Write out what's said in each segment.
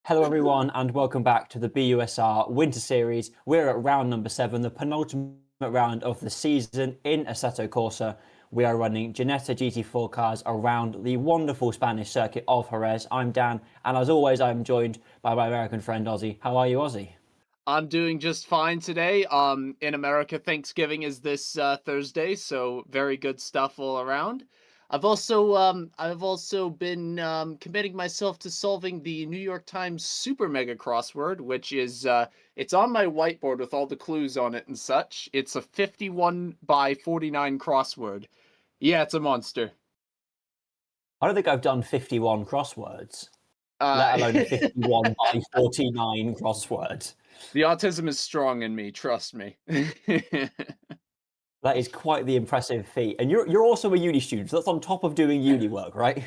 Hello, everyone, and welcome back to the BUSR Winter Series. We're at round number 7, the penultimate round of the season in Assetto Corsa. We are running Ginetta GT4 cars around the wonderful Spanish circuit of Jerez. I'm Dan, and as always, I'm joined by my American friend Ozzy. How are you, Ozzy? I'm doing just fine today. In America, Thanksgiving is this Thursday, so very good stuff all around. I've also been committing myself to solving the New York Times Super Mega Crossword, which is it's on my whiteboard with all the clues on it and such. It's a 51 by 49 crossword. Yeah, it's a monster. I don't think I've done 51 crosswords, let Uh, alone a 51 by 49 crossword. the autism is strong in me, trust me. That is quite the impressive feat. And you're also a uni student, so that's on top of doing uni work, right?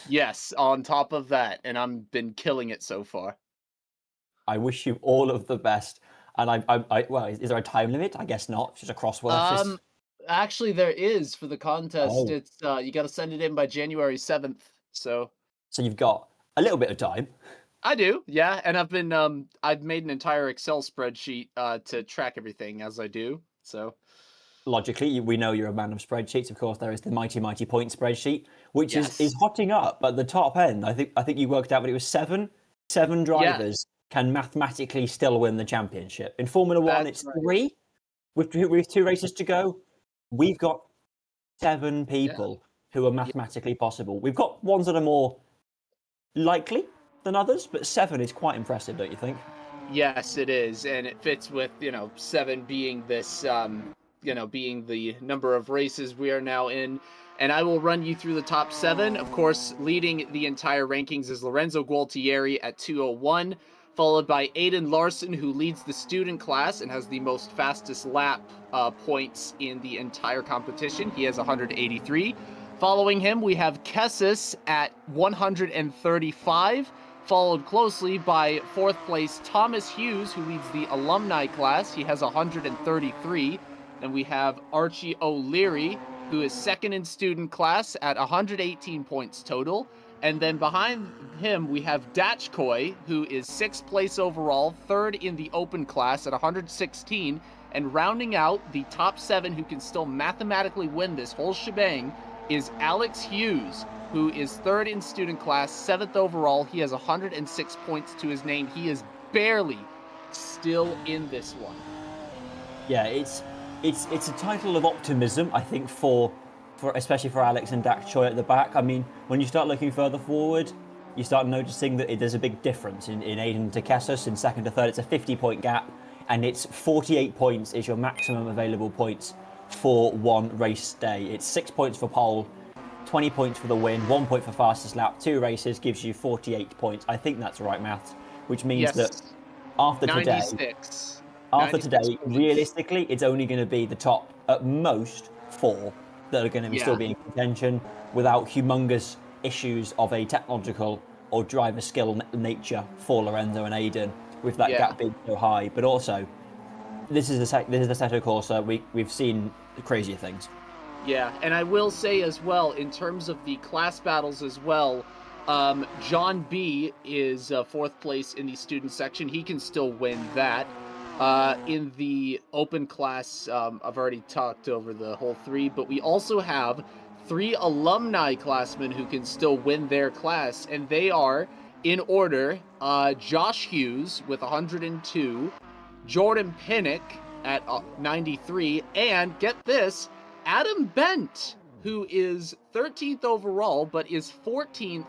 Yes, on top of that, and I've been killing it so far. I wish you all of the best. And well, is there a time limit? I guess not. It's just a crossword. Um, Actually, there is for the contest. Oh, It's you got to send it in by January 7th. So so you've got a little bit of time. I do, yeah, and I've made an entire Excel spreadsheet to track everything as I do. So Logically, we know you're a man of spreadsheets. Of course, there is the mighty point spreadsheet, which is yes, hotting up at the top end. I think you worked out, but it was seven yeah, drivers can mathematically still win the championship. In Formula One, that's it's right. three with two races to go. We've got seven Yeah, people who are yeah. mathematically possible. We've got ones that are more likely than others, but seven is quite impressive, don't you think? Yes, it is, and it fits with, seven being this, being the number of races we are now in. And I will run you through the top seven. Of course, leading the entire rankings is Lorenzo Gualtieri at 201, followed by Aiden Larson, who leads the student class and has the most fastest lap points in the entire competition. He has 183. Following him, we have Kessis at 135, followed closely by fourth place Thomas Hughes, who leads the alumni class. He has 133. Then we have Archie O'Leary, who is second in student class at 118 points total. And then behind him, we have Dachkoy, who is sixth place overall, third in the open class at 116. And rounding out the top seven who can still mathematically win this whole shebang is Alex Hughes, who is third in student class, seventh overall. He has 106 points to his name. He is barely still in this one. Yeah, it's a title of optimism, I think, for especially for Alex and Dak Choi at the back. I mean, when you start looking further forward, you start noticing that there's a big difference in Aiden to Kessus in second to third. It's a 50-point gap, and it's 48 points is your maximum available points for one race day. It's 6 points for pole, 20 points for the win, 1 point for fastest lap. Two races gives you 48 points. I think that's right maths, which means that Yes, after today, 96. after 96 today, points. realistically, it's only going to be the top, at most, four that are going to be still Yeah, be in contention without humongous issues of a technological or driver skill nature for Lorenzo and Aiden, with that yeah. gap being so high. But also, this is the Assetto Corsa. We've seen crazier things. Yeah, and I will say as well, in terms of the class battles as well, John B is fourth place in the student section. He can still win that. In the open class, I've already talked over the whole three, but we also have three alumni classmen who can still win their class, and they are, in order, Josh Hughes with 102, Jordan Pinnock at 93, and get this, Adam Bent, who is 13th overall, but is 4th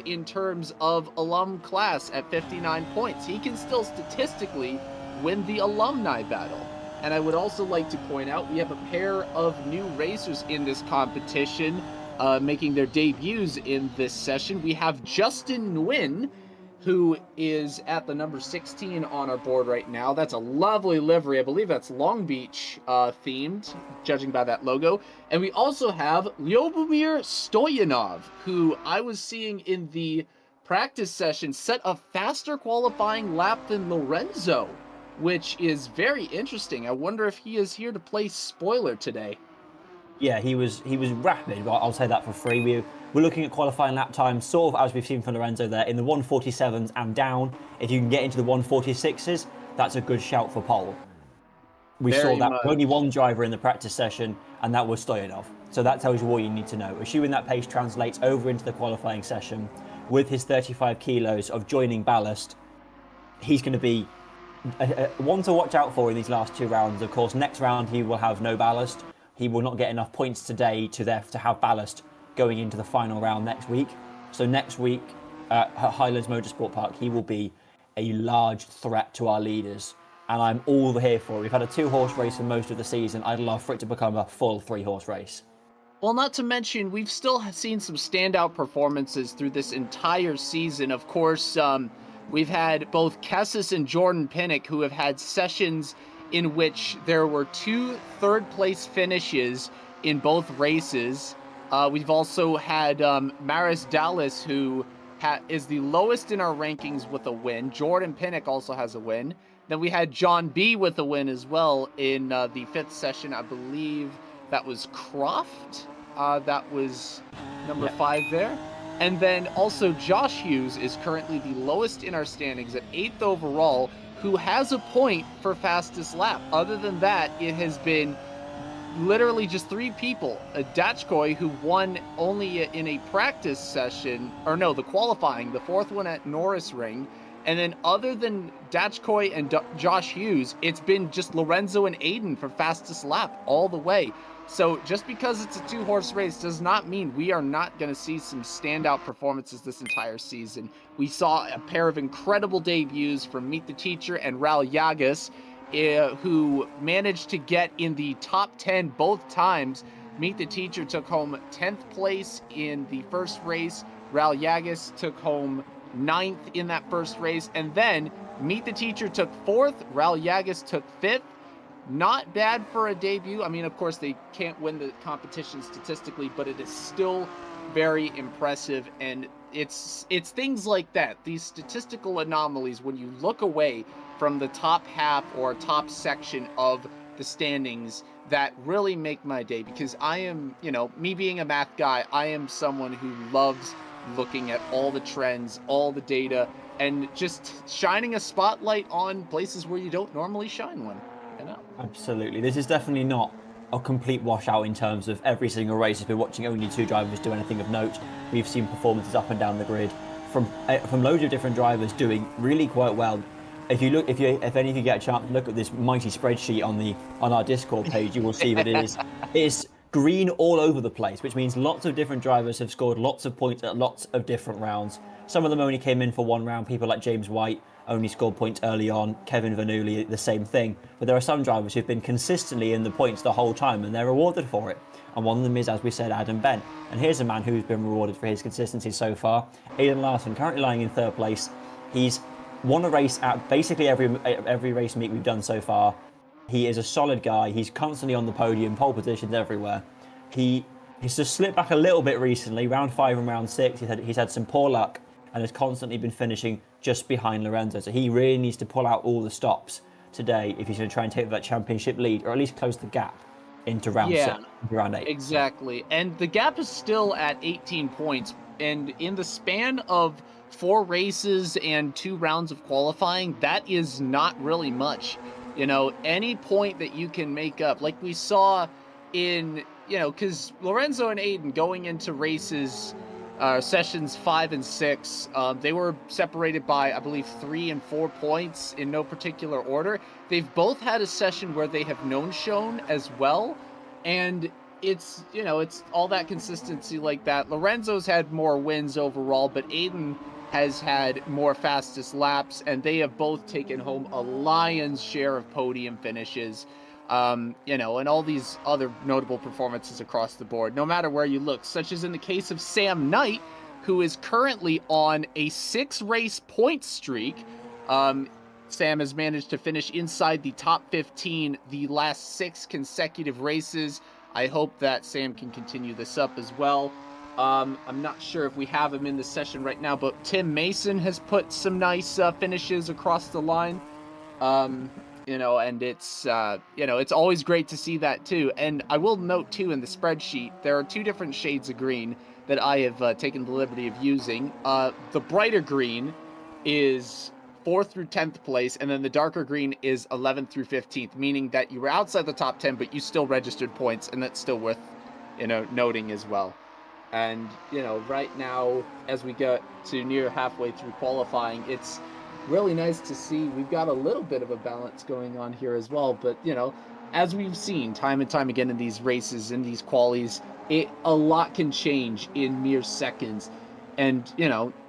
in terms of alum class at 59 points. He can still statistically win the alumni battle. And I would also like to point out we have a pair of new racers in this competition making their debuts in this session. We have Justin Nguyen, who is at the number 16 on our board right now. That's a lovely livery. I believe that's Long Beach themed, judging by that logo. And we also have Lyubomir Stoyanov, who I was seeing in the practice session set a faster qualifying lap than Lorenzo, which is very interesting. I wonder if he is here to play spoiler today. Yeah, he was rapid. I'll say that for free. We're looking at qualifying lap times, sort of as we've seen from Lorenzo there, in the 147s and down. If you can get into the 146s, that's a good shout for pole. We saw Very that much. with only one driver in the practice session, and that was Stoyanov. So that tells you all you need to know. Assuming that pace translates over into the qualifying session, with his 35 kilos of joining ballast, he's going to be one to watch out for in these last 2 rounds. Of course, next round he will have no ballast. He will not get enough points today to have ballast going into the final round next week. So next week at Highlands Motorsport Park, he will be a large threat to our leaders. And I'm all here for it. We've had a 2-horse race for most of the season. I'd love for it to become a full 3-horse race. Well, not to mention, we've still seen some standout performances through this entire season. Of course, we've had both Kessis and Jordan Pinnock, who have had sessions in which there were 2 third-place finishes in both races. We've also had Maris Dallas, who is the lowest in our rankings with a win. Jordan Pinnock also has a win. Then we had John B with a win as well in the 5th session. I believe that was Croft. That was number 5 there. And then also Josh Hughes is currently the lowest in our standings at 8th overall, who has a point for fastest lap. Other than that, it has been literally just 3 people. Dachkoy, who won only in a practice session, or no, the qualifying, the 4th one at Norris Ring. And then other than Dachkoy and Josh Hughes, it's been just Lorenzo and Aiden for fastest lap all the way. So just because it's a 2-horse race does not mean we are not going to see some standout performances this entire season. We saw a pair of incredible debuts from Meet the Teacher and Raul Yagas, who managed to get in the top 10 both times. Meet the Teacher took home 10th place in the first race. Raul Yagas took home 9th in that first race. And then Meet the Teacher took 4th. Raul Yagas took 5th. Not bad for a debut. I mean, of course, they can't win the competition statistically, but it is still very impressive. And it's things like that, these statistical anomalies, when you look away from the top half or top section of the standings, that really make my day. Because I am, me being a math guy, I am someone who loves looking at all the trends, all the data, and just shining a spotlight on places where you don't normally shine one. Absolutely. This is definitely not a complete washout in terms of every single race. We've been watching only 2 drivers do anything of note. We've seen performances up and down the grid from loads of different drivers doing really quite well. If any of you get a chance to look at this mighty spreadsheet on our Discord page, you will see that it is green all over the place, which means lots of different drivers have scored lots of points at lots of different rounds. Some of them only came in for 1 round. People like James White only scored points early on. Kevin Vanuli, the same thing. But there are some drivers who've been consistently in the points the whole time, and they're rewarded for it. And one of them is, as we said, Adam Ben. And here's a man who's been rewarded for his consistency so far. Aidan Larson, currently lying in 3rd place. He's won a race at basically every race meet we've done so far. He is a solid guy. He's constantly on the podium, pole positions everywhere. He's just slipped back a little bit recently, round 5 and round 6. He's had some poor luck and has constantly been finishing just behind Lorenzo. So he really needs to pull out all the stops today if he's going to try and take that championship lead, or at least close the gap into round 7, round 8. Exactly. And the gap is still at 18 points. And in the span of 4 races and 2 rounds of qualifying, that is not really much. Any point that you can make up, like we saw in, because Lorenzo and Aiden going into races, sessions 5 and 6, they were separated by, I believe, 3 and 4 points in no particular order. They've both had a session where they have shown as well, and it's all that consistency like that. Lorenzo's had more wins overall, but Aiden has had more fastest laps, and they have both taken home a lion's share of podium finishes. And all these other notable performances across the board, no matter where you look, such as in the case of Sam Knight, who is currently on a 6-race point streak. Sam has managed to finish inside the top 15 the last 6 consecutive races. I hope that Sam can continue this up as well. I'm not sure if we have him in the session right now, but Tim Mason has put some nice finishes across the line. And it's, it's always great to see that too. And I will note too, in the spreadsheet, there are two different shades of green that I have taken the liberty of using. The brighter green is 4th through 10th place, and then the darker green is 11th through 15th, meaning that you were outside the top 10, but you still registered points, and that's still worth, noting as well. And, right now, as we get to near halfway through qualifying, it's really nice to see we've got a little bit of a balance going on here as well. But, as we've seen time and time again in these races, in these qualies, a lot can change in mere seconds. And,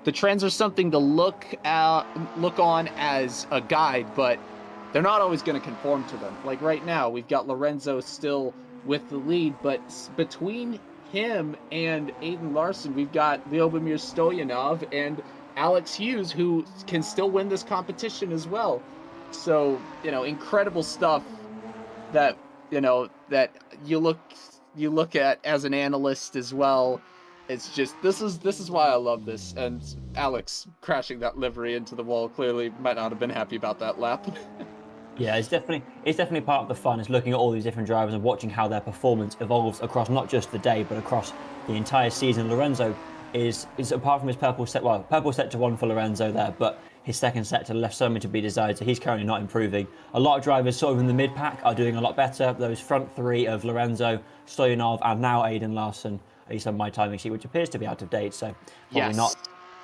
the trends are something to look on as a guide, but they're not always going to conform to them. Like right now, we've got Lorenzo still with the lead, but between him and Aiden Larson, we've got Lyubomir Stoyanov and Alex Hughes, who can still win this competition as well. So, incredible stuff that, that you look at as an analyst as well. It's just, this is why I love this. And Alex crashing that livery into the wall clearly might not have been happy about that lap. Yeah, it's definitely part of the fun, is looking at all these different drivers and watching how their performance evolves across not just the day, but across the entire season. Lorenzo is apart from his purple sector 1 for Lorenzo there, but his second sector left so much to be desired, so he's currently not improving. A lot of drivers sort of in the mid-pack are doing a lot better. Those front three of Lorenzo, Stoyanov, and now Aiden Larson, at least on my timing sheet, which appears to be out of date, so probably not.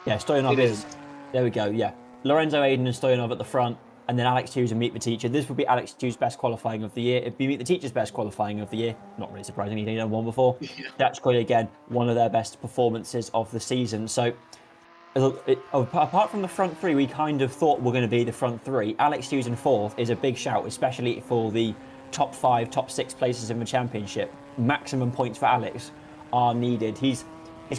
Yeah, Stoyanov is. There we go, yeah. Lorenzo, Aiden, and Stoyanov at the front, and then Alex Hughes and Meet the Teacher. This would be Alex Hughes' best qualifying of the year. It'd be Meet the Teacher's best qualifying of the year. Not really surprising, he'd done one before. Dachkoy, again, one of their best performances of the season. So, apart from the front three, we kind of thought were going to be the front three. Alex Hughes in 4th is a big shout, especially for the top 5, top 6 places in the championship. Maximum points for Alex are needed. He's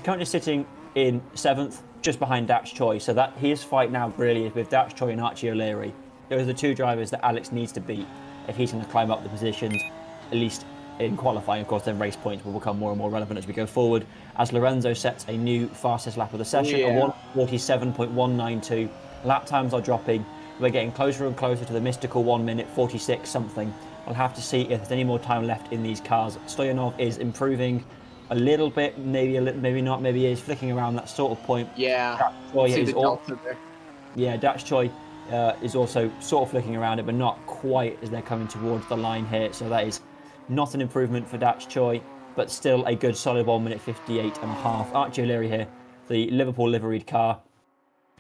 currently sitting in 7th, just behind Dachkoy. So that his fight now really is with Dachkoy and Archie O'Leary. Those are the two drivers that Alex needs to beat if he's going to climb up the positions, at least in qualifying. Of course, then race points will become more and more relevant as we go forward, as Lorenzo sets a new fastest lap of the session, a 1:47.192. Lap times are dropping. We're getting closer and closer to the mystical 1 minute 46 something. We'll have to see if there's any more time left in these cars. Stoyanov is improving a little bit, maybe not, maybe he is flicking around that sort of point. Yeah, Dachkoy is also sort of flicking around it, but not quite, as they're coming towards the line here. So that is not an improvement for Dachkoy, but still a good solid 1 minute 58 and a half. Archie O'Leary here, the Liverpool liveried car,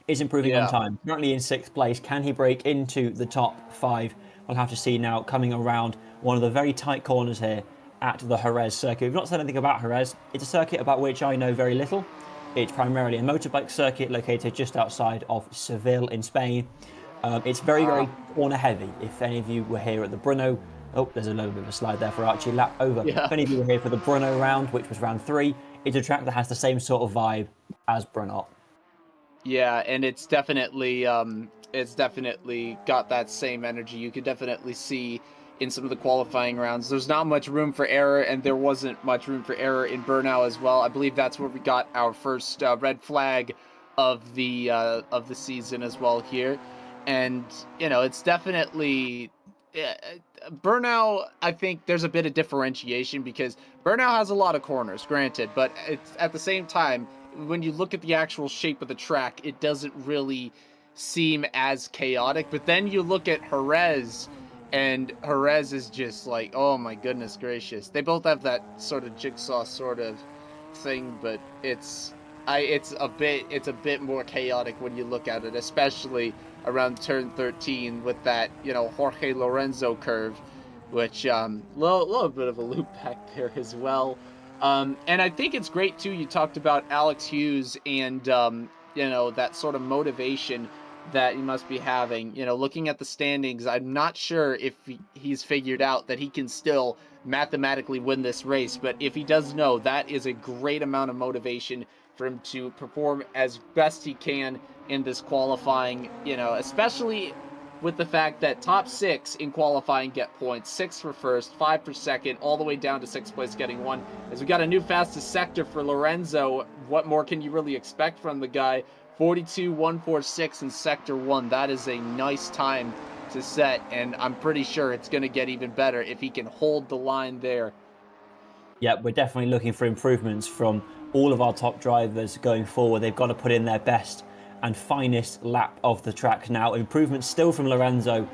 is improving on time. Currently in 6th place. Can he break into the top 5? We'll have to see now, coming around one of the very tight corners here at the Jerez circuit. We've not said anything about Jerez. It's a circuit about which I know very little. It's primarily a motorbike circuit located just outside of Seville in Spain. It's very, very corner heavy. If any of you were here at the Brno, there's a little bit of a slide there for Archie, lap over. Yeah. If any of you were here for the Brno round, which was round 3, it's a track that has the same sort of vibe as Brno. Yeah, and it's definitely got that same energy. You can definitely see in some of the qualifying rounds, there's not much room for error, and there wasn't much room for error in Brno as well. I believe that's where we got our first red flag of the season as well here. And, it's definitely Brno. I think there's a bit of differentiation because Brno has a lot of corners, granted, but it's at the same time, when you look at the actual shape of the track, it doesn't really seem as chaotic. But then you look at Jerez, and Jerez is just like, oh my goodness gracious. They both have that sort of jigsaw sort of thing, but it's a bit more chaotic when you look at it, especially around turn 13 with that, Jorge Lorenzo curve, which little bit of a loop back there as well. And I think it's great too. You talked about Alex Hughes and that sort of motivation that he must be having. Looking at the standings, I'm not sure if he's figured out that he can still mathematically win this race, but if he does know, that is a great amount of motivation for him to perform as best he can in this qualifying, especially with the fact that top 6 in qualifying get points, 6 for first, 5 for second, all the way down to 6th place getting 1. As we got a new fastest sector for Lorenzo, what more can you really expect from the guy? 42.146 in sector 1. That is a nice time to set, and I'm pretty sure it's going to get even better if he can hold the line there. Yeah, we're definitely looking for improvements from all of our top drivers going forward. They've got to put in their best and finest lap of the track now. Improvements still from Lorenzo.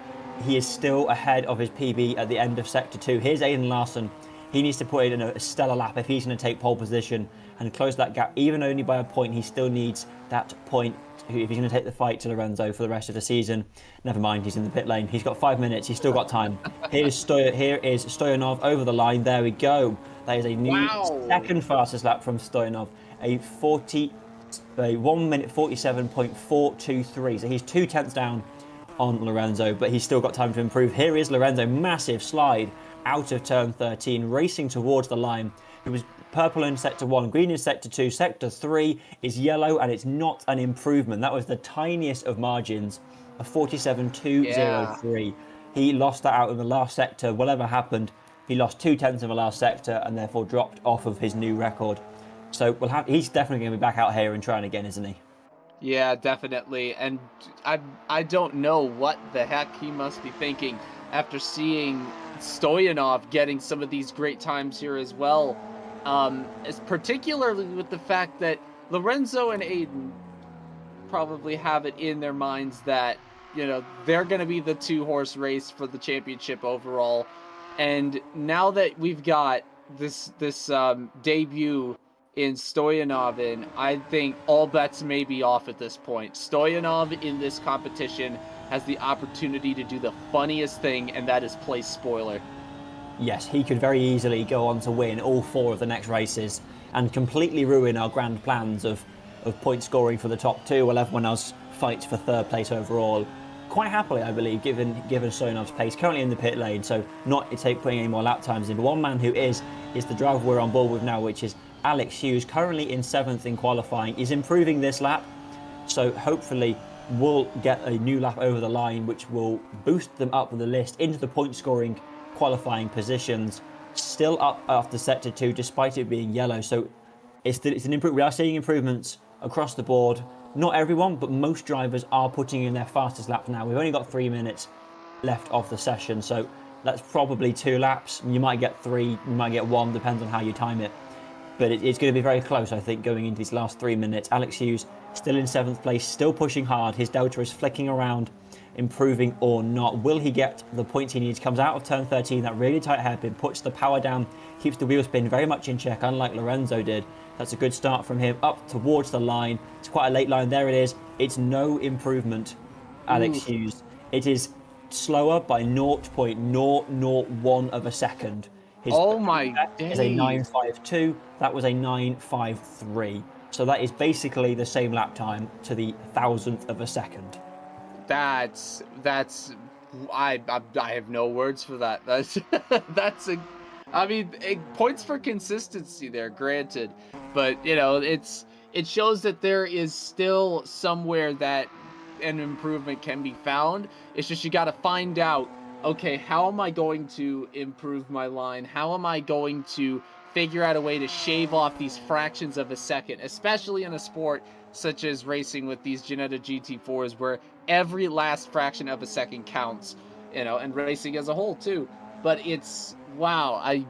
He is still ahead of his PB at the end of Sector 2. Here's Aiden Larson. He needs to put in a stellar lap if he's going to take pole position and close that gap, even only by a point. He still needs that point if he's going to take the fight to Lorenzo for the rest of the season. Never mind, he's in the pit lane. He's got 5 minutes. He's still got time. Here is Stoyanov over the line. There we go. That is a new second fastest lap from Stoyanov. A 1 minute 47.423. So he's 2/10 down on Lorenzo, but he's still got time to improve. Here is Lorenzo, massive slide out of turn 13, racing towards the line. It was purple in sector 1, green in sector 2, sector 3 is yellow, and it's not an improvement. That was the tiniest of margins, a 47.203. He lost that out in the last sector. Whatever happened, he lost 2/10 of the last sector and therefore dropped off of his new record. So he's definitely going to be back out here and trying again, isn't he? Yeah, definitely. And I don't know what the heck he must be thinking after seeing Stoyanov getting some of these great times here as well. Particularly with the fact that Lorenzo and Aiden probably have it in their minds that, you know, they're going to be the 2-horse race for the championship overall. And now that we've got this debut in Stoyanov, and I think all bets may be off at this point. Stoyanov in this competition has the opportunity to do the funniest thing, and that is play spoiler. Yes, he could very easily go on to win all 4 of the next races and completely ruin our grand plans of point scoring for the top 2, while everyone else fights for 3rd place overall. Quite happily, I believe, given Stoyanov's pace, currently in the pit lane, so not putting any more lap times in. But one man who is the driver we're on board with now, which is Alex Hughes, currently in 7th in qualifying, is improving this lap. So hopefully we'll get a new lap over the line, which will boost them up the list into the point scoring qualifying positions. Still up after sector 2, despite it being yellow. So it's an improvement. We are seeing improvements across the board. Not everyone, but most drivers are putting in their fastest laps now. We've only got 3 minutes left of the session, so that's probably 2 laps. You might get 3, you might get 1, depends on how you time it. But it's going to be very close, I think, going into these last 3 minutes. Alex Hughes still in 7th place, still pushing hard. His delta is flicking around, improving or not. Will he get the points he needs? Comes out of turn 13, that really tight hairpin, puts the power down, keeps the wheel spin very much in check, unlike Lorenzo did. That's a good start from him, up towards the line. It's quite a late line. There it is. It's no improvement, Alex Hughes. It is slower by 0.001 of a second. His my days. Is a 9.52. That was a 9.53. So that is basically the same lap time to the 1,000th of a second. I have no words for that. Points for consistency there, granted, but you know, it shows that there is still somewhere that an improvement can be found. It's just you got to find out, okay, how am I going to improve my line? How am I going to figure out a way to shave off these fractions of a second, especially in a sport such as racing with these Ginetta GT4s, where every last fraction of a second counts, you know, and racing as a whole too. But it's, wow, I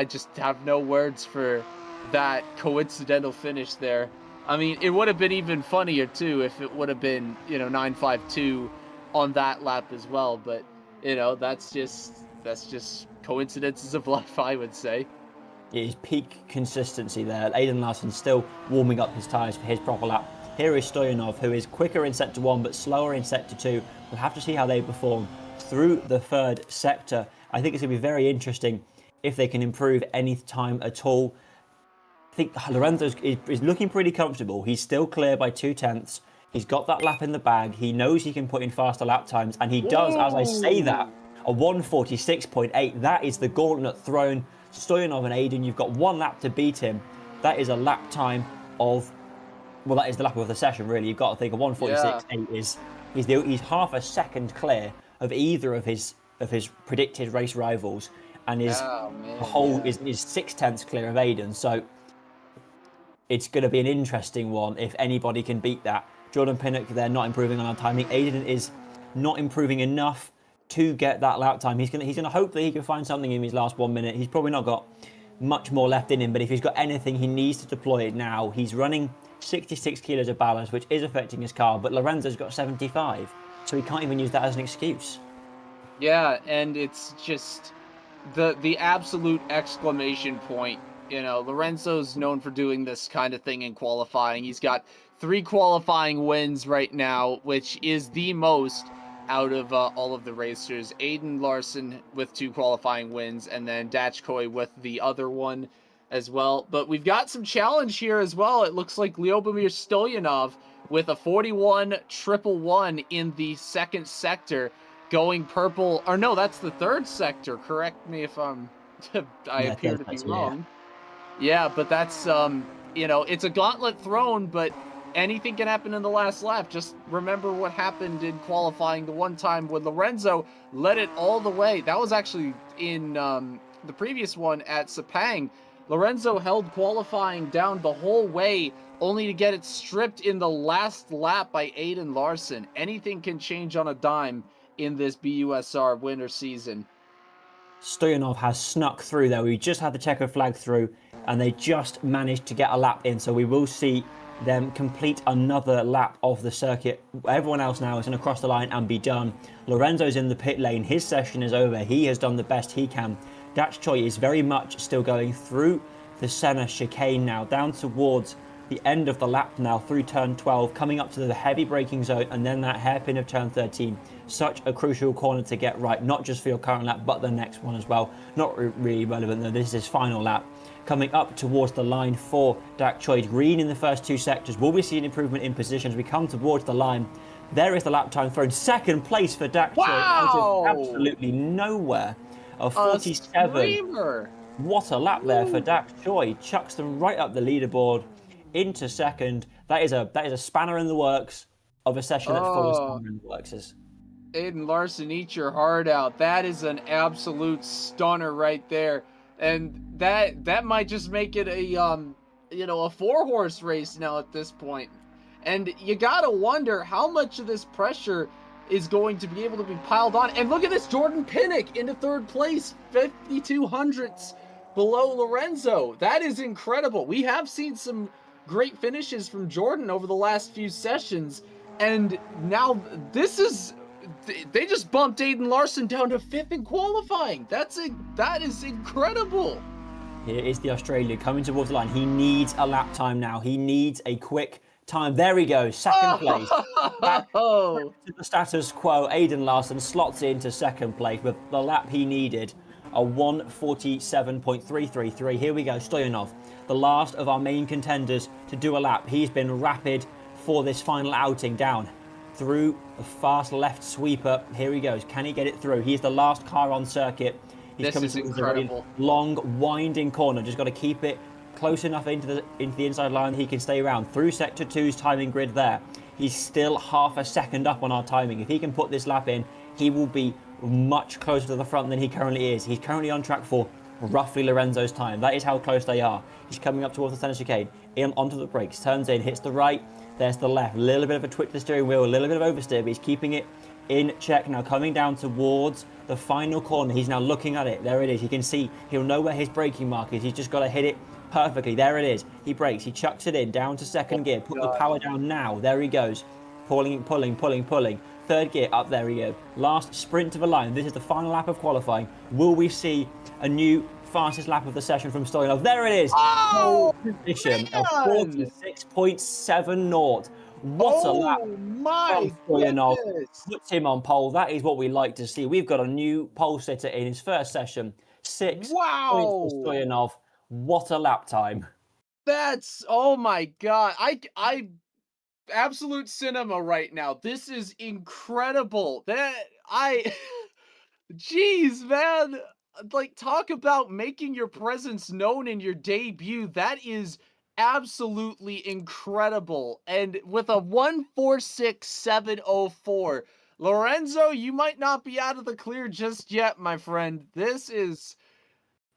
just have no words for that coincidental finish there. I mean, it would have been even funnier too if it would have been, you know, 9.52 on that lap as well. But, you know, that's just coincidences of life, I would say. It is peak consistency there. Aiden Larson still warming up his tyres for his proper lap. Here is Stoyanov, who is quicker in sector 1 but slower in sector 2. We'll have to see how they perform through the 3rd sector. I think it's going to be very interesting if they can improve any time at all. I think Lorenzo is looking pretty comfortable. He's still clear by 2/10. He's got that lap in the bag. He knows he can put in faster lap times, and he does, as I say that. A 1:46.8. That is the gauntlet thrown. Stoyanov and Aiden, you've got 1 lap to beat him. That is a lap time of, well, that is the lap of the session, really. You've got to think a 1:46.8 is he's half a second clear of either of his predicted race rivals, and is 6/10 clear of Aiden. So it's going to be an interesting one if anybody can beat that. Jordan Pinnock, they're not improving on our timing. Aiden is not improving enough to get that lap time. He's gonna hope that he can find something in his last 1 minute. He's probably not got much more left in him, but if he's got anything, he needs to deploy it now. He's running 66 kilos of ballast, which is affecting his car, but Lorenzo's got 75, so he can't even use that as an excuse. Yeah, and it's just the absolute exclamation point. You know, Lorenzo's known for doing this kind of thing in qualifying. He's got 3 qualifying wins right now, which is the most out of all of the racers. Aiden Larson with 2 qualifying wins, and then Dachkoy with the other one as well. But we've got some challenge here as well. It looks like Lyubomir Stoyanov with a 41-111 in the second sector, going purple. Or no, that's the third sector. Correct me if I appear to be wrong. Yeah, but that's you know, it's a gauntlet thrown, but anything can happen in the last lap. Just remember what happened in qualifying the one time when Lorenzo led it all the way. That was actually in the previous one at Sepang. Lorenzo held qualifying down the whole way, only to get it stripped in the last lap by Aiden Larson. Anything can change on a dime in this BUSR winter season. Stoyanov has snuck through there. We just had the checker flag through, and they just managed to get a lap in. So we will see them complete another lap of the circuit. Everyone else now is going to cross the line and be done. Lorenzo's in the pit lane. His session is over. He has done the best he can. Dach Choi is very much still going through the Senna chicane now, down towards the end of the lap now, through turn 12, coming up to the heavy braking zone, and then that hairpin of turn 13. Such a crucial corner to get right, not just for your current lap, but the next one as well. Not really relevant though, this is his final lap. Coming up towards the line for Dach Choi. Green in the first 2 sectors. Will we see an improvement in position as we come towards the line? There is the lap time thrown. Second place for Dach Choi. Wow! Out of absolutely nowhere. A 47. What a lap there for Dach Choi. Chucks them right up the leaderboard into second. That is a spanner in the works of a session that's full of spanner in the works. Aiden Larson, eat your heart out. That is an absolute stunner right there. And that might just make it a you know, a 4-horse race now at this point. And you gotta wonder how much of this pressure is going to be able to be piled on. And look at this, Jordan Pinnock into 3rd place, 52 hundredths below Lorenzo. That is incredible. We have seen some great finishes from Jordan over the last few sessions, and now this is, they just bumped Aiden Larson down to 5th in qualifying. That is incredible. Here is the Australian coming towards the line. He needs a lap time now. He needs a quick time. There he goes, second place. Back to the status quo. Aiden Larson slots into second place with the lap he needed, a 1:47.333. Here we go, Stoyanov, the last of our main contenders to do a lap. He's been rapid for this final outing, down through a fast left sweeper. Here he goes. Can he get it through? He's the last car on circuit. He's coming to a very long, winding corner. Just got to keep it close enough into the inside line that he can stay around. Through sector 2's timing grid there. He's still half a second up on our timing. If he can put this lap in, he will be much closer to the front than he currently is. He's currently on track for roughly Lorenzo's time. That is how close they are. He's coming up towards the center chicane, onto the brakes, turns in, hits the right, there's the left. A little bit of a twitch to the steering wheel, a little bit of oversteer, but he's keeping it in check now, coming down towards the final corner. He's now looking at it. There it is. You can see he'll know where his braking mark is. He's just got to hit it perfectly. There it is. He brakes. He chucks it in, down to second gear. Put the power down now. There he goes. Pulling. Third gear, up there he goes. Last sprint to the line. This is the final lap of qualifying. Will we see a new fastest lap of the session from Stoyanov? There it is. Oh, position of 46.70. What a lap my from Stoyanov. goodness. Puts him on pole. That is what we like to see. We've got a new pole sitter in his first session. 6 points for Stoyanov. What a lap time. That's, oh my God. I absolute cinema right now. This is incredible. Jeez, man. Like, talk about making your presence known in your debut. That is absolutely incredible. And with a 1:46.704, Lorenzo, you might not be out of the clear just yet, my friend. This is,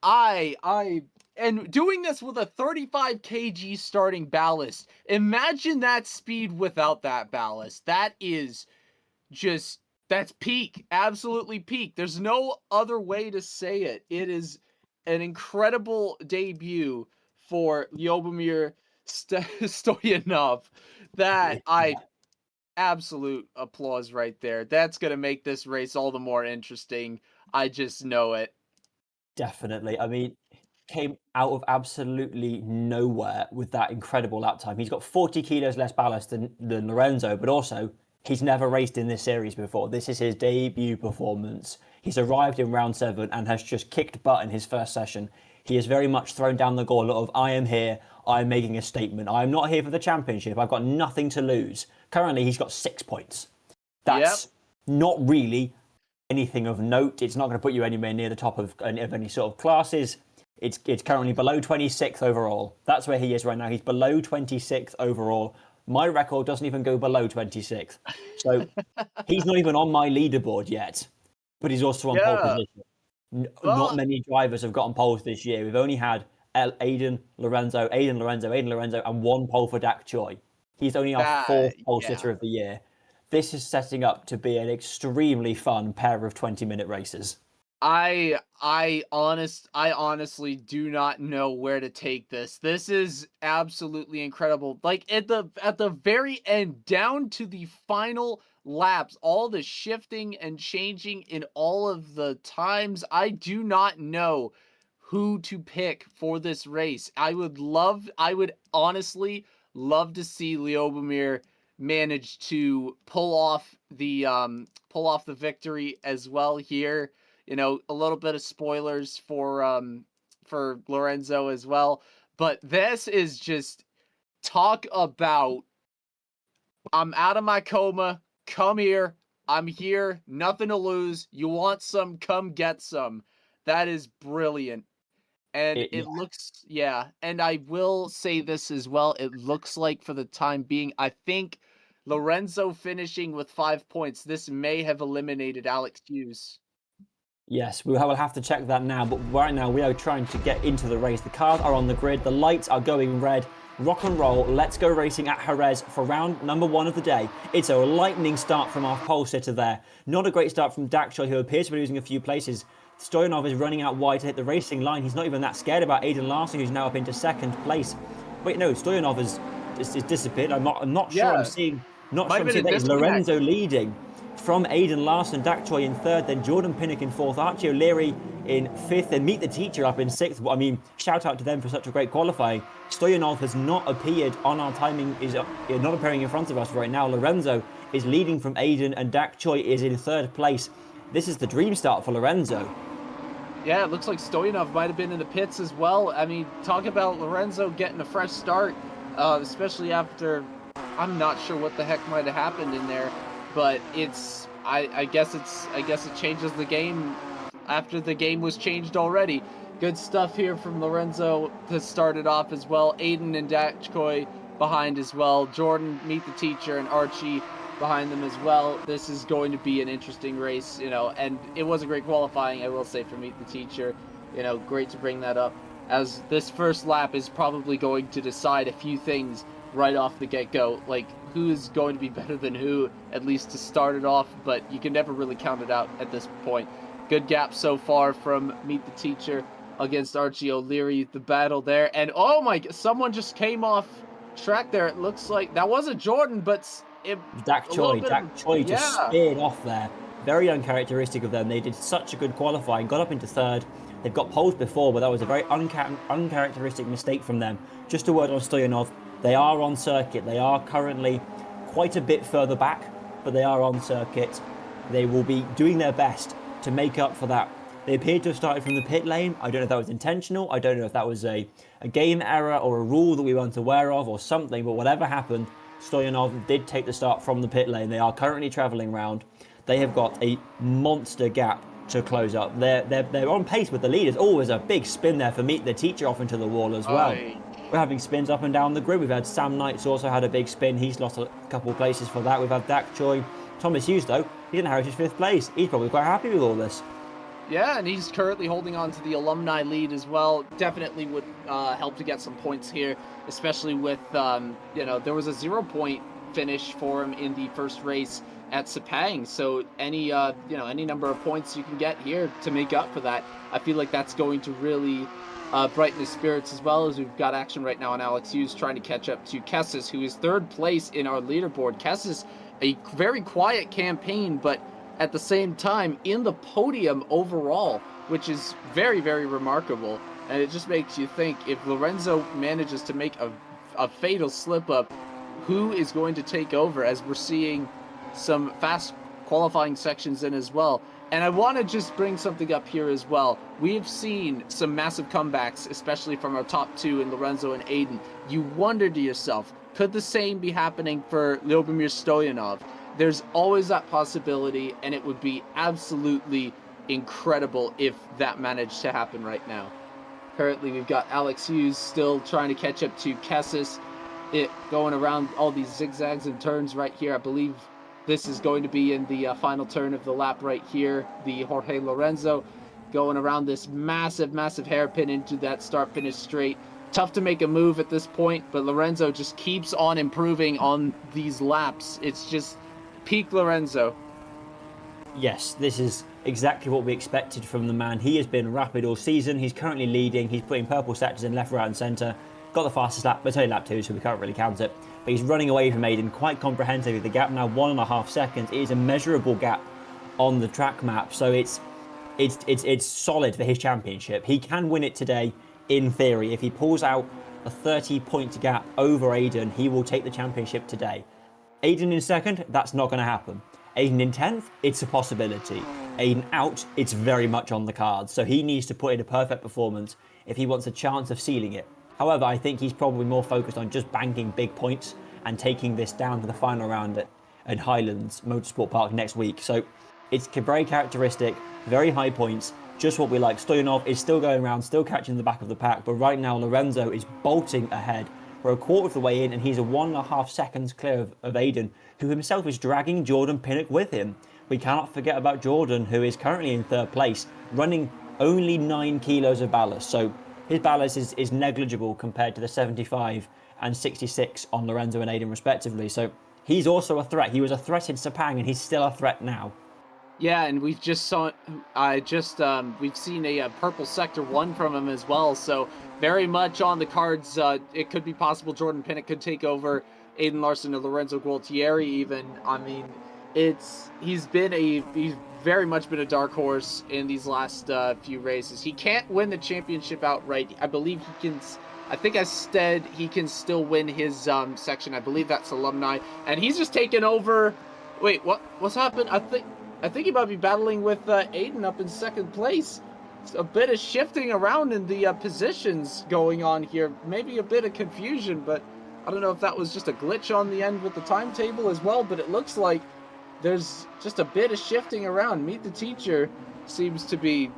and doing this with a 35 kg starting ballast. Imagine that speed without that ballast. That is just That's peak, absolutely peak. There's no other way to say it. It is an incredible debut for Lyubomir Stoyanov that I absolute applause right there. That's going to make this race all the more interesting. I just know it. Definitely. I mean, came out of absolutely nowhere with that incredible lap time. He's got 40 kilos less ballast than Lorenzo, but also he's never raced in this series before. This is his debut performance. He's arrived in round 7 and has just kicked butt in his first session. He has very much thrown down the gauntlet of, I am here, I'm making a statement. I'm not here for the championship. I've got nothing to lose. Currently, he's got 6 points. That's not really anything of note. It's not going to put you anywhere near the top of any sort of classes. It's currently below 26th overall. That's where he is right now. He's below 26th overall. My record doesn't even go below 26th. So he's not even on my leaderboard yet. But he's also on pole position. Not many drivers have gotten poles this year. We've only had Aiden Lorenzo, and 1 pole for Dak Choi. He's only our 4th pole sitter of the year. This is setting up to be an extremely fun pair of 20-minute races. I honestly do not know where to take this. This is absolutely incredible. Like at the very end, down to the final laps, all the shifting and changing in all of the times, I do not know who to pick for this race. I would honestly love to see Lyubomir manage to pull off the victory as well here. You know, a little bit of spoilers for Lorenzo as well, but this is just talk about I'm out of my coma, come here, I'm here, nothing to lose. You want some, come get some. That is brilliant. And it looks, and I will say this as well. It looks like for the time being, I think Lorenzo finishing with 5 points, this may have eliminated Alex Hughes. Yes, we will have to check that now, but right now we are trying to get into the race. The cars are on the grid, the lights are going red. Rock and roll, let's go racing at Jerez for round number 1 of the day. It's a lightning start from our pole sitter there. Not a great start from Dak Choi, who appears to be losing a few places. Stoyanov is running out wide to hit the racing line. He's not even that scared about Aiden Larson, who's now up into 2nd place. Wait, no, Stoyanov is disappeared. I'm not sure I'm seeing that is Lorenzo leading from Aiden Larson, Dak Choi in 3rd, then Jordan Pinnock in 4th, Archie O'Leary in 5th, and Meet the Teacher up in 6th. I mean, shout out to them for such a great qualifying. Stoyanov has not appeared on our timing, is not appearing in front of us right now. Lorenzo is leading from Aiden, and Dak Choi is in 3rd place. This is the dream start for Lorenzo. Yeah, it looks like Stoyanov might have been in the pits as well. I mean, talk about Lorenzo getting a fresh start, especially after, I'm not sure what the heck might have happened in there, but I guess it changes the game after the game was changed already. Good stuff here from Lorenzo to start it off as well. Aiden and Dak Choi behind as well. Jordan, Meet the Teacher, and Archie behind them as well. This is going to be an interesting race, you know, and it was a great qualifying, I will say, for Meet the Teacher. You know, great to bring that up, as this first lap is probably going to decide a few things right off the get-go, like who is going to be better than who, at least to start it off, but you can never really count it out at this point. Good gap so far from Meet the Teacher against Archie O'Leary, the battle there, and oh my, someone just came off track there. It looks like that wasn't Jordan, but Dak Choi just speared off there. Very uncharacteristic of them. They did such a good qualifying, got up into 3rd. They've got poles before, but that was a very uncharacteristic mistake from them. Just a word on Stoyanov. They are on circuit. They are currently quite a bit further back, but they are on circuit. They will be doing their best to make up for that. They appeared to have started from the pit lane. I don't know if that was intentional. I don't know if that was a game error or a rule that we weren't aware of or something, but whatever happened, Stoyanov did take the start from the pit lane. They are currently travelling round. They have got a monster gap to close up. They're on pace with the leaders. Oh, there's a big spin there for Meet the Teacher off into the wall as well. We're having spins up and down the grid. We've had Sam Knight's also had a big spin. He's lost a couple of places for that. We've had Dak Choi. Thomas Hughes, though, he's inherited 5th place. He's probably quite happy with all this. Yeah, and he's currently holding on to the alumni lead as well. Definitely would help to get some points here, especially with, you know, there was a 0-point finish for him in the first race at Sepang. So any any number of points you can get here to make up for that, I feel like that's going to really brighten the spirits, as well as we've got action right now on Alex Hughes trying to catch up to Kessis, who is third place in our leaderboard. Kessis, a very quiet campaign, but at the same time in the podium overall, which is very, very remarkable. And it just makes you think, if Lorenzo manages to make a fatal slip-up, who is going to take over, as we're seeing some fast qualifying sections in as well. And I want to just bring something up here as well. We've seen some massive comebacks, especially from our top two in Lorenzo and Aiden. You wonder to yourself, could the same be happening for Lyubomir Stoyanov? There's always that possibility, and it would be absolutely incredible if that managed to happen right now. Currently, we've got Alex Hughes still trying to catch up to Kessis, going around all these zigzags and turns right here. I believe this is going to be in the final turn of the lap right here. The Jorge Lorenzo going around this massive, massive hairpin into that start-finish straight. Tough to make a move at this point, but Lorenzo just keeps on improving on these laps. It's just peak Lorenzo. Yes, this is exactly what we expected from the man. He has been rapid all season. He's currently leading. He's putting purple sectors in left, right and centre. Got the fastest lap, but it's only lap 2, so we can't really count it. But he's running away from Aiden quite comprehensively. The gap now 1.5 seconds. It is a measurable gap on the track map, so it's solid for his championship. He can win it today, in theory. If he pulls out a 30-point gap over Aiden, he will take the championship today. Aiden in second, that's not going to happen. Aiden in 10th, it's a possibility. Aiden out, it's very much on the cards. So he needs to put in a perfect performance if he wants a chance of sealing it. However, I think he's probably more focused on just banking big points and taking this down to the final round at Highlands Motorsport Park next week. So it's very characteristic, very high points, just what we like. Stoyanov is still going around, still catching the back of the pack, but right now Lorenzo is bolting ahead. We're a quarter of the way in, and he's a 1.5 seconds clear of Aiden, who himself is dragging Jordan Pinnock with him. We cannot forget about Jordan, who is currently in third place, running only 9 kilos of ballast. So his ballast is negligible compared to the 75 and 66 on Lorenzo and Aiden respectively. So he's also a threat. He was a threat in Sepang, and he's still a threat now. Yeah, and we've just we've seen a purple sector 1 from him as well. So very much on the cards. It could be possible Jordan Pinnock could take over Aiden Larson and Lorenzo Gualtieri even. I mean, he's very much been a dark horse in these last few races. He can't win the championship outright. I believe he can. I think I said he can still win his section. I believe that's alumni, and he's just taken over. Wait, what's happened? I think he might be battling with Aiden up in second place. It's a bit of shifting around in the positions going on here. Maybe a bit of confusion, but I don't know if that was just a glitch on the end with the timetable as well, but it looks like there's just a bit of shifting around. Meet the Teacher seems to be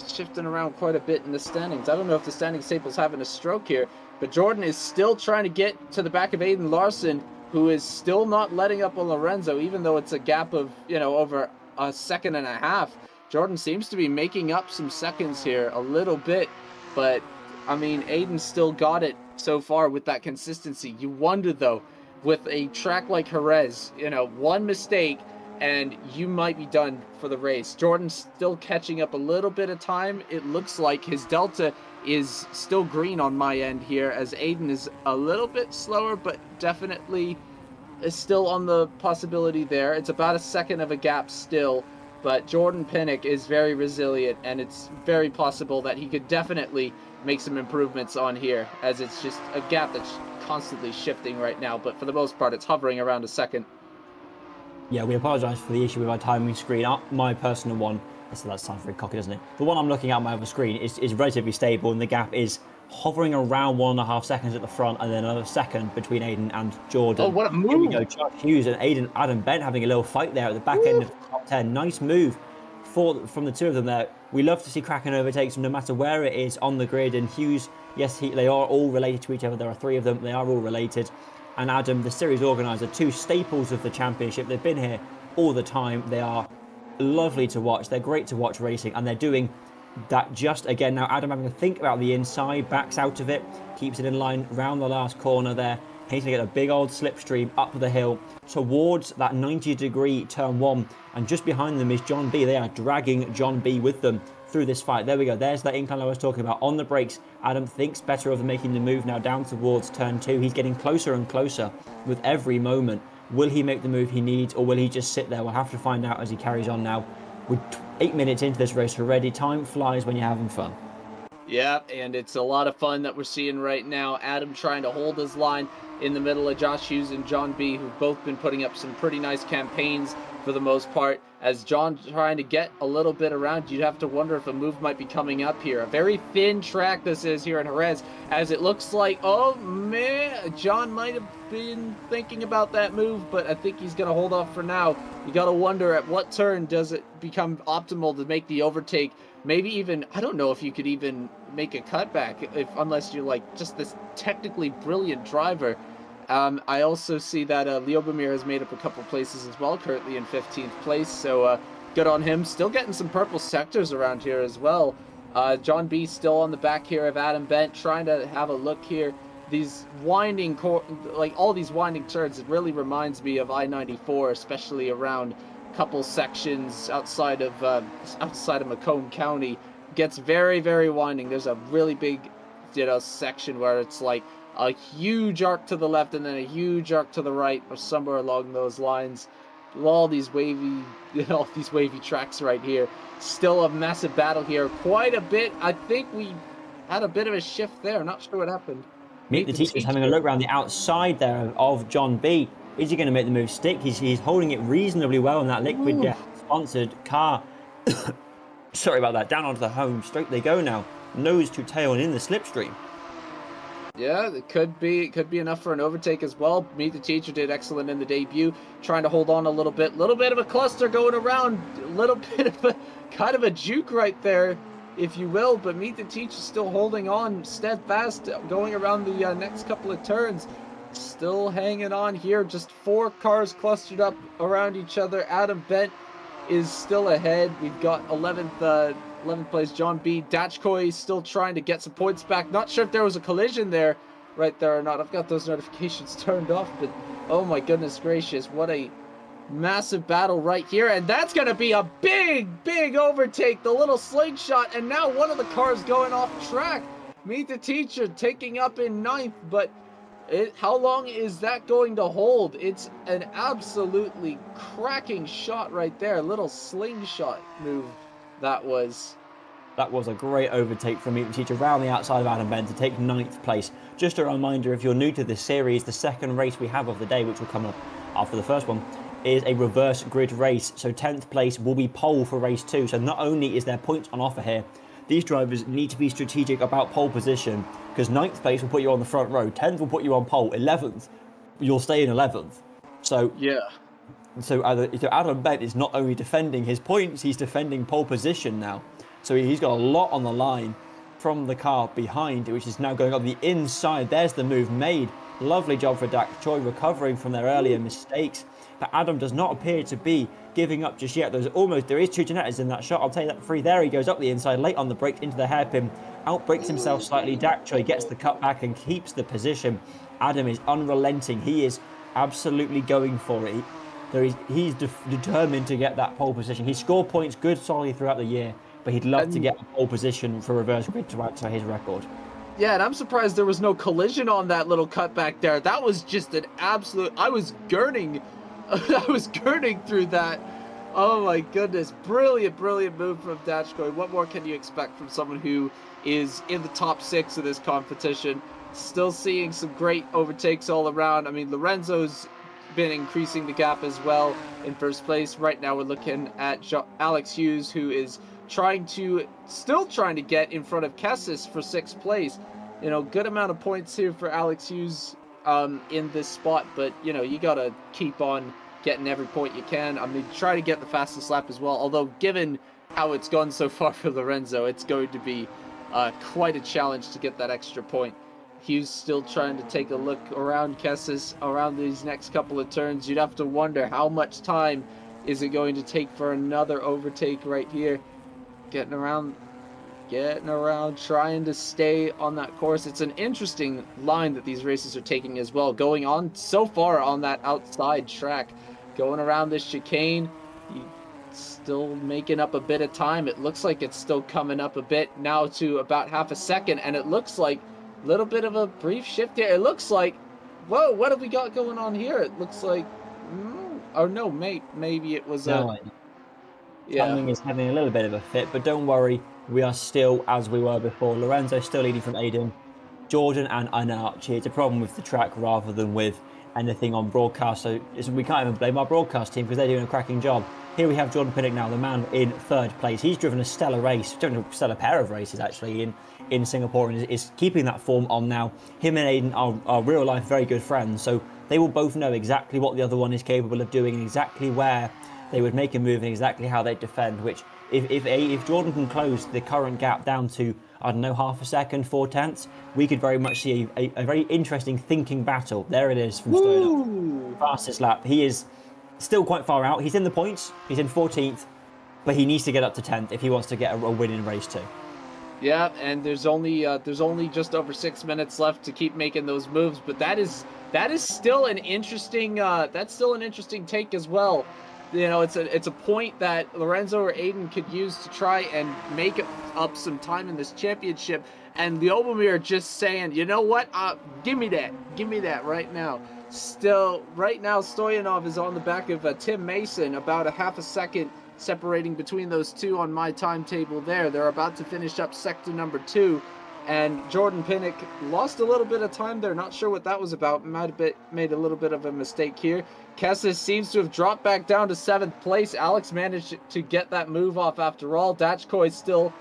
shifting around quite a bit in the standings. I don't know if the standings table's having a stroke here, but Jordan is still trying to get to the back of Aiden Larson, who is still not letting up on Lorenzo, even though it's a gap of, over a second and a half. Jordan seems to be making up some seconds here a little bit, but I mean, Aiden's still got it so far with that consistency. You wonder though, with a track like Jerez, one mistake and you might be done for the race. Jordan's still catching up a little bit of time. It looks like his delta is still green on my end here, as Aiden is a little bit slower, but definitely is still on the possibility there. It's about a second of a gap still, but Jordan Pinnock is very resilient, and it's very possible that he could definitely make some improvements on here, as it's just a gap that's constantly shifting right now, but for the most part it's hovering around a second. Yeah, we apologise for the issue with our timing screen. My personal one, that sounds very cocky, doesn't it? The one I'm looking at on my other screen is relatively stable, and the gap is hovering around 1.5 seconds at the front, and then another second between Aiden and Jordan. Oh, what a move! Here we go, Josh Hughes and Adam Bent having a little fight there at the back end of the top 10. Nice move from the two of them there. We love to see Kraken overtakes no matter where it is on the grid, and Hughes, yes, they are all related to each other. There are 3 of them. They are all related. And Adam, the series organiser, 2 staples of the championship. They've been here all the time. They are lovely to watch. They're great to watch racing, and they're doing that just again. Now Adam having to think about the inside, backs out of it, keeps it in line round the last corner there. He's going to get a big old slipstream up the hill towards that 90-degree turn 1. And just behind them is John B. They are dragging John B with them through this fight. There we go. There's that incline I was talking about. On the brakes, Adam thinks better of making the move now down towards turn 2. He's getting closer and closer with every moment. Will he make the move he needs, or will he just sit there? We'll have to find out as he carries on now. We're 8 minutes into this race already. Time flies when you're having fun. Yeah, and it's a lot of fun that we're seeing right now. Adam trying to hold his line in the middle of Josh Hughes and John B, who've both been putting up some pretty nice campaigns for the most part. As John trying to get a little bit around, you'd have to wonder if a move might be coming up here. A very thin track this is here in Jerez, as it looks like, oh man, John might have been thinking about that move, but I think he's going to hold off for now. You got to wonder at what turn does it become optimal to make the overtake. Maybe even, I don't know if you could even make a cutback unless you're like just this technically brilliant driver. I also see that Liobomir has made up a couple places as well, currently in 15th place, so good on him. Still getting some purple sectors around here as well. John B still on the back here of Adam Bent, trying to have a look here. These winding, like all these winding turns, it really reminds me of I-94, especially around a couple sections outside of Macomb County. Gets very, very winding. There's a really big, section where it's like a huge arc to the left and then a huge arc to the right, or somewhere along those lines. All these wavy, these wavy tracks right here. Still a massive battle here. Quite a bit. I think we had a bit of a shift there. Not sure what happened. Meet the Teacher's having a look around the outside there of John B. Is he going to make the move stick? He's holding it reasonably well in that liquid sponsored car. Sorry about that. Down onto the home straight they go now. Nose to tail and in the slipstream. Yeah, it could be enough for an overtake as well. Meet the Teacher did excellent in the debut, trying to hold on a little bit of a cluster going around, a little bit of a kind of a juke right there, if you will, but Meet the Teacher still holding on steadfast, going around the next couple of turns. Still hanging on here, just 4 cars clustered up around each other. Adam Bent is still ahead. We've got 11th place John B. Dachkoy still trying to get some points back. Not sure if there was a collision there, right there or not. I've got those notifications turned off, but oh my goodness gracious, what a massive battle right here. And that's going to be a big, big overtake, the little slingshot, and now one of the cars going off track. Meet the Teacher taking up in 9th, but how long is that going to hold? It's an absolutely cracking shot right there. Little slingshot move that was. That was a great overtake from Meet the Teacher around the outside of Adam Bent to take 9th place. Just a reminder, if you're new to this series, the second race we have of the day, which will come up after the first one, is a reverse grid race. So 10th place will be pole for race 2. So not only is there points on offer here, these drivers need to be strategic about pole position, because 9th place will put you on the front row, 10th will put you on pole, 11th you'll stay in 11th. So yeah. So Adam Bent is not only defending his points, he's defending pole position now. So he's got a lot on the line from the car behind, which is now going on the inside. There's the move made. Lovely job for Dak Choi, recovering from their earlier mistakes. But Adam does not appear to be giving up just yet. There is 2 Ginettas in that shot. I'll take that for free. There he goes up the inside, late on the brakes into the hairpin. Outbrakes himself slightly. Dak Choi gets the cut back and keeps the position. Adam is unrelenting. He is absolutely going for it. He's determined to get that pole position. He scored points good solidly throughout the year, but he'd love to get a pole position for reverse grid to add to his record. Yeah, and I'm surprised there was no collision on that little cutback there. That was just an absolute... I was gurning through that. Oh my goodness. Brilliant, brilliant move from Dachkoy. What more can you expect from someone who is in the top 6 of this competition? Still seeing some great overtakes all around. I mean, Lorenzo's been increasing the gap as well in first place. Right now we're looking at Alex Hughes, who is still trying to get in front of Kessis for 6th place. Good amount of points here for Alex Hughes in this spot, but you gotta keep on getting every point you can. I mean, try to get the fastest lap as well, although given how it's gone so far for Lorenzo, it's going to be quite a challenge to get that extra point. Hughes still trying to take a look around Kessis around these next couple of turns. You'd have to wonder how much time is it going to take for another overtake right here. Getting around getting around, trying to stay on that course. It's an interesting line that these races are taking as well, going on so far on that outside track, going around this chicane. He still making up a bit of time. It looks like it's still coming up a bit now to about half a second, and it looks like a little bit of a brief shift here. It looks like, whoa, what have we got going on here? It looks like, oh no, maybe it was No, yeah. Timing is having a little bit of a fit, but don't worry, we are still as we were before. Lorenzo still leading from Aiden, Jordan and Archie. It's a problem with the track rather than with anything on broadcast, so we can't even blame our broadcast team because they're doing a cracking job. Here we have Jordan Pinnock now, the man in third place. He's driven a stellar race, driven a stellar pair of races actually in Singapore, and is keeping that form on now. Him and Aiden are real life very good friends, so they will both know exactly what the other one is capable of doing and exactly where they would make a move and exactly how they defend, which if Jordan can close the current gap down to, I don't know, half a second, 4/10, we could very much see a very interesting thinking battle. There it is from Stoner. Fastest lap. He is still quite far out. He's in the points. He's in 14th, but he needs to get up to 10th if he wants to get a win in race 2. Yeah, and there's only just over 6 minutes left to keep making those moves, but that is still an interesting take as well. You know, it's a point that Lorenzo or Aiden could use to try and make up some time in this championship. And the Obamir are just saying, you know what? Give me that right now. Still, right now, Stoyanov is on the back of Tim Mason, about a half a second separating between those two on my timetable there. They're about to finish up sector number 2. And Jordan Pinnock lost a little bit of time there. Not sure what that was about. Might have made a little bit of a mistake here. Kessis seems to have dropped back down to 7th place. Alex managed to get that move off after all. Dachkoy still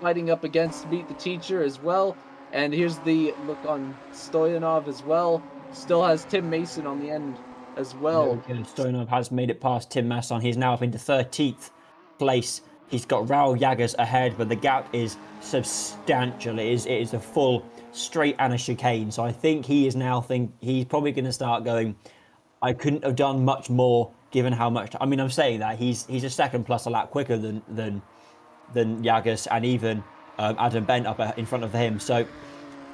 fighting up against Meet the Teacher as well. And here's the look on Stoyanov as well. Still has Tim Mason on the end as well. Stoyanov has made it past Tim Mason. He's now up into 13th place. He's got Raul Jaggers ahead, but the gap is substantial. It is a full straight and a chicane. So I think he is now he's probably going to start going, I couldn't have done much more given how much. I mean, I'm saying that he's a second plus a lap quicker than Jaggers and even Adam Bent up in front of him. So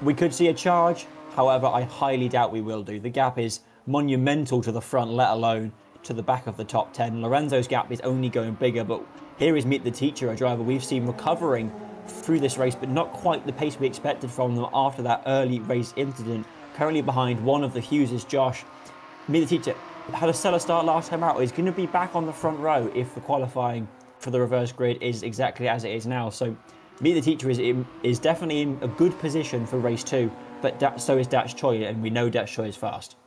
we could see a charge. However, I highly doubt we will do. The gap is monumental to the front, let alone to the back of the top 10. Lorenzo's gap is only going bigger, but here is Meet the Teacher, a driver we've seen recovering through this race, but not quite the pace we expected from them after that early race incident. Currently behind one of the Hughes' Josh. Meet the Teacher had a stellar start last time out. He's going to be back on the front row if the qualifying for the reverse grid is exactly as it is now. So Meet the Teacher is definitely in a good position for race 2, but so is Dach Choi, and we know Dach Choi is fast.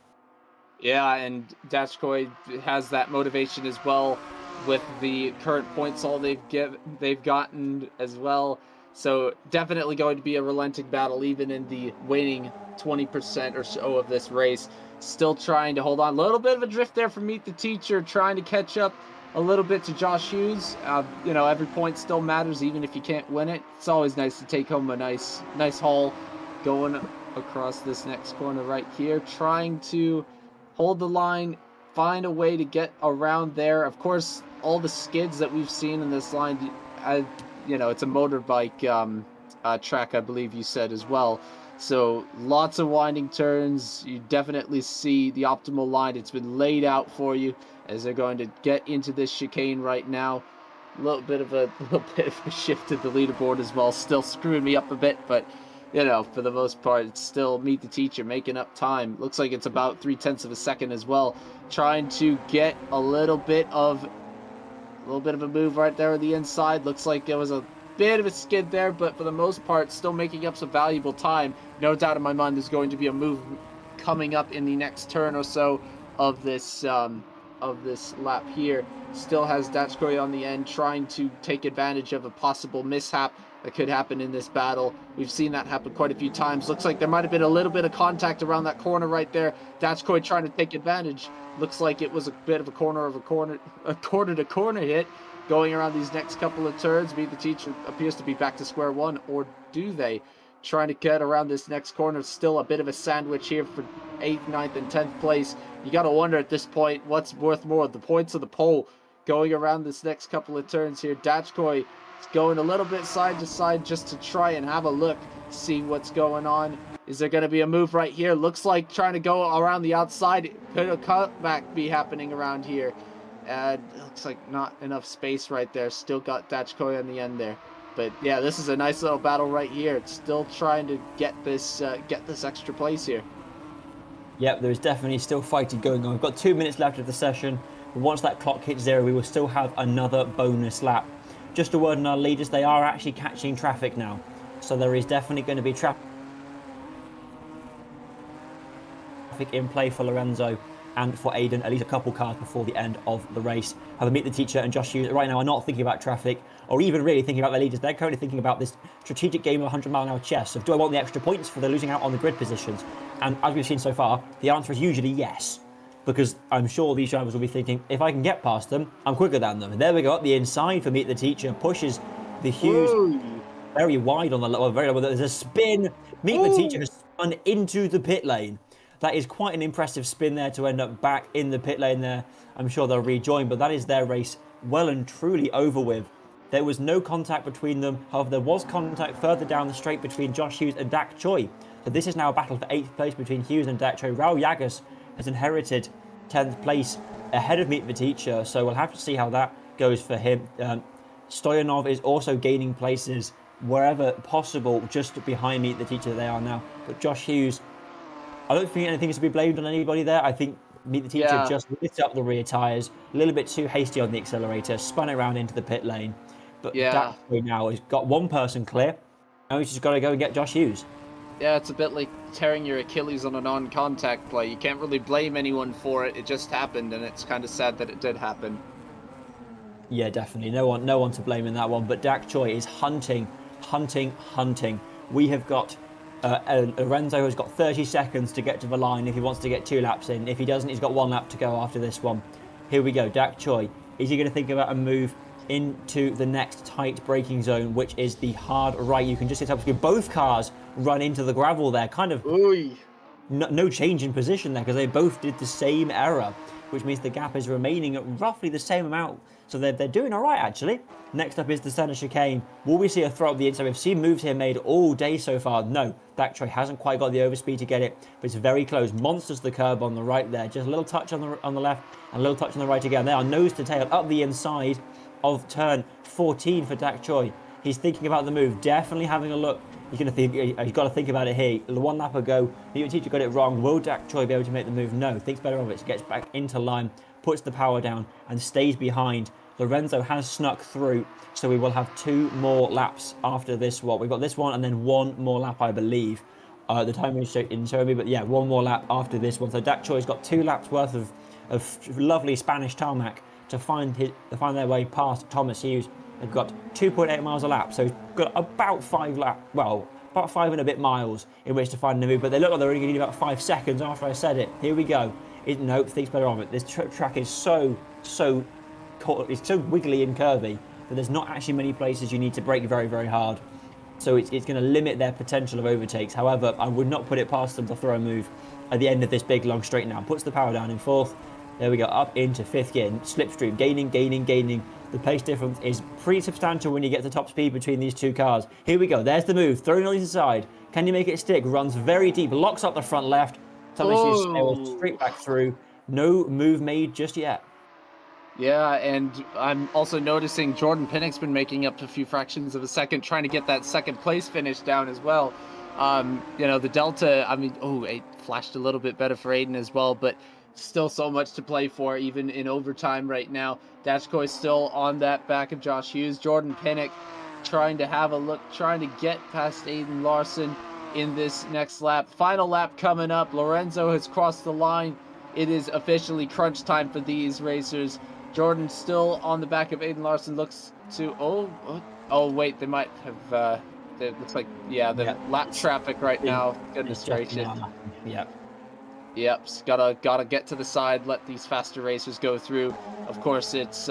Yeah, and Dachkoy has that motivation as well with the current points all they've gotten as well. So definitely going to be a relenting battle even in the waning 20% or so of this race. Still trying to hold on. A little bit of a drift there from Meet the Teacher, trying to catch up a little bit to Josh Hughes. You know, every point still matters even if you can't win it. It's always nice to take home a nice haul going across this next corner right here, trying to hold the line, find a way to get around there. Of course, all the skids that we've seen in this line, you know, it's a motorbike track, I believe you said as well. So lots of winding turns. You definitely see the optimal line. It's been laid out for you as they're going to get into this chicane right now. A little bit of a shift to the leaderboard as well. Still screwing me up a bit, but you know, for the most part, it's still Meet the Teacher making up time. Looks like it's about 0.3 of a second as well. Trying to get a little bit of a move right there on the inside. Looks like there was a bit of a skid there, but for the most part, still making up some valuable time. No doubt in my mind there's going to be a move coming up in the next turn or so of this lap here. Still has Dachkoy on the end, trying to take advantage of a possible mishap that could happen in this battle. We've seen that happen quite a few times. Looks like there might have been a little bit of contact around that corner right there. Dachkoy trying to take advantage. Looks like it was a bit of a corner to corner hit going around these next couple of turns. Meet the Teacher appears to be back to square one, or do they? Trying to get around this next corner. Still a bit of a sandwich here for 8th, 9th, and 10th place. You got to wonder at this point what's worth more, the points or the pole going around this next couple of turns here. Dachkoy going a little bit side to side just to try and have a look, see what's going on. Is there going to be a move right here? Looks like trying to go around the outside. Could a cutback be happening around here? It looks like not enough space right there. Still got Dachkoy on the end there. But yeah, this is a nice little battle right here. It's still trying to get this extra place here. Yep, there is definitely still fighting going on. We've got 2 minutes left of the session. But once that clock hits 0, we will still have another bonus lap. Just a word on our leaders, they are actually catching traffic now. So there is definitely going to be traffic in play for Lorenzo and for Aiden, at least a couple cars before the end of the race. Have a meet the teacher and Josh Hughes right now are not thinking about traffic or even really thinking about their leaders. They're currently thinking about this strategic game of 100-mile-an-hour chess of do I want the extra points for the losing out on the grid positions? And as we've seen so far, the answer is usually yes. Because I'm sure these drivers will be thinking, if I can get past them, I'm quicker than them. And there we go, up the inside for meet the teacher, pushes the Hughes very wide on the low, very low. There's a spin. Meet the teacher has spun into the pit lane. That is quite an impressive spin there to end up back in the pit lane there. I'm sure they'll rejoin, but that is their race well and truly over with. There was no contact between them. However, there was contact further down the straight between Josh Hughes and Dak Choi. So this is now a battle for 8th place between Hughes and Dak Choi. Raul Yagas has inherited 10th place ahead of Meet the Teacher, so we'll have to see how that goes for him. Stoyanov is also gaining places wherever possible, just behind Meet the Teacher they are now. But Josh Hughes, I don't think anything is to be blamed on anybody there. I think Meet the Teacher just lit up the rear tyres, a little bit too hasty on the accelerator, spun it around into the pit lane. But Dak Choi now has got one person clear. Now he's just got to go and get Josh Hughes. Yeah, it's a bit like tearing your Achilles on a non-contact play. You can't really blame anyone for it. It just happened, and it's kind of sad that it did happen. Yeah, definitely. No one to blame in that one. But Dak Choi is hunting. We have got Lorenzo has got 30 seconds to get to the line if he wants to get 2 laps in. If he doesn't, he's got 1 lap to go after this one. Here we go. Dak Choi. Is he going to think about a move into the next tight braking zone, which is the hard right? You can just see both cars run into the gravel there. Kind of no change in position there because they both did the same error, which means the gap is remaining at roughly the same amount. So they're doing all right, actually. Next up is the center chicane. Will we see a throw up the inside? We've seen moves here made all day so far. No, Dak Choi hasn't quite got the overspeed to get it, but it's very close. Monsters the curb on the right there. Just a little touch on the left and a little touch on the right again. They are nose to tail up the inside of turn 14 for Dak Choi. He's thinking about the move, definitely having a look. He's got to think about it here. 1 lap ago, the teacher got it wrong. Will Dak Choi be able to make the move? No, thinks better of it. Gets back into line, puts the power down, and stays behind. Lorenzo has snuck through, so we will have 2 more laps after this one. We've got this one and then 1 more lap, I believe. The time is in showing me, but yeah, 1 more lap after this one. So Dak Choi's got 2 laps worth of lovely Spanish tarmac to find their way past Thomas Hughes. They've got 2.8 miles a lap, so he's got about 5 about 5 and a bit miles in which to find the move. But they look like they're only going to need about 5 seconds after I said it. Here we go. Nope, thinks better of it. This track is it's so wiggly and curvy that there's not actually many places you need to brake very, very hard. So it's going to limit their potential of overtakes. However, I would not put it past them to throw a move at the end of this big long straight now. Puts the power down in 4th. There we go, up into 5th gear. Slipstream, gaining. The pace difference is pretty substantial when you get to top speed between these 2 cars. Here we go, there's the move, throwing on the inside. Can you make it stick? Runs very deep, locks up the front left. Thomas Hughes sails straight back through. No move made just yet. Yeah, and I'm also noticing Jordan Pinnock's been making up to a few fractions of a second, trying to get that 2nd place finish down as well. The Delta, it flashed a little bit better for Aiden as well, but still so much to play for, even in overtime right now. Dachkoy still on that back of Josh Hughes. Jordan Pinnock trying to have a look, trying to get past Aiden Larson in this next lap. Final lap coming up. Lorenzo has crossed the line. It is officially crunch time for these racers. Jordan still on the back of Aiden Larson. Looks to wait, they might have it looks like lap traffic right now. Goodness gracious. Yep, gotta get to the side, let these faster racers go through. Of course, it's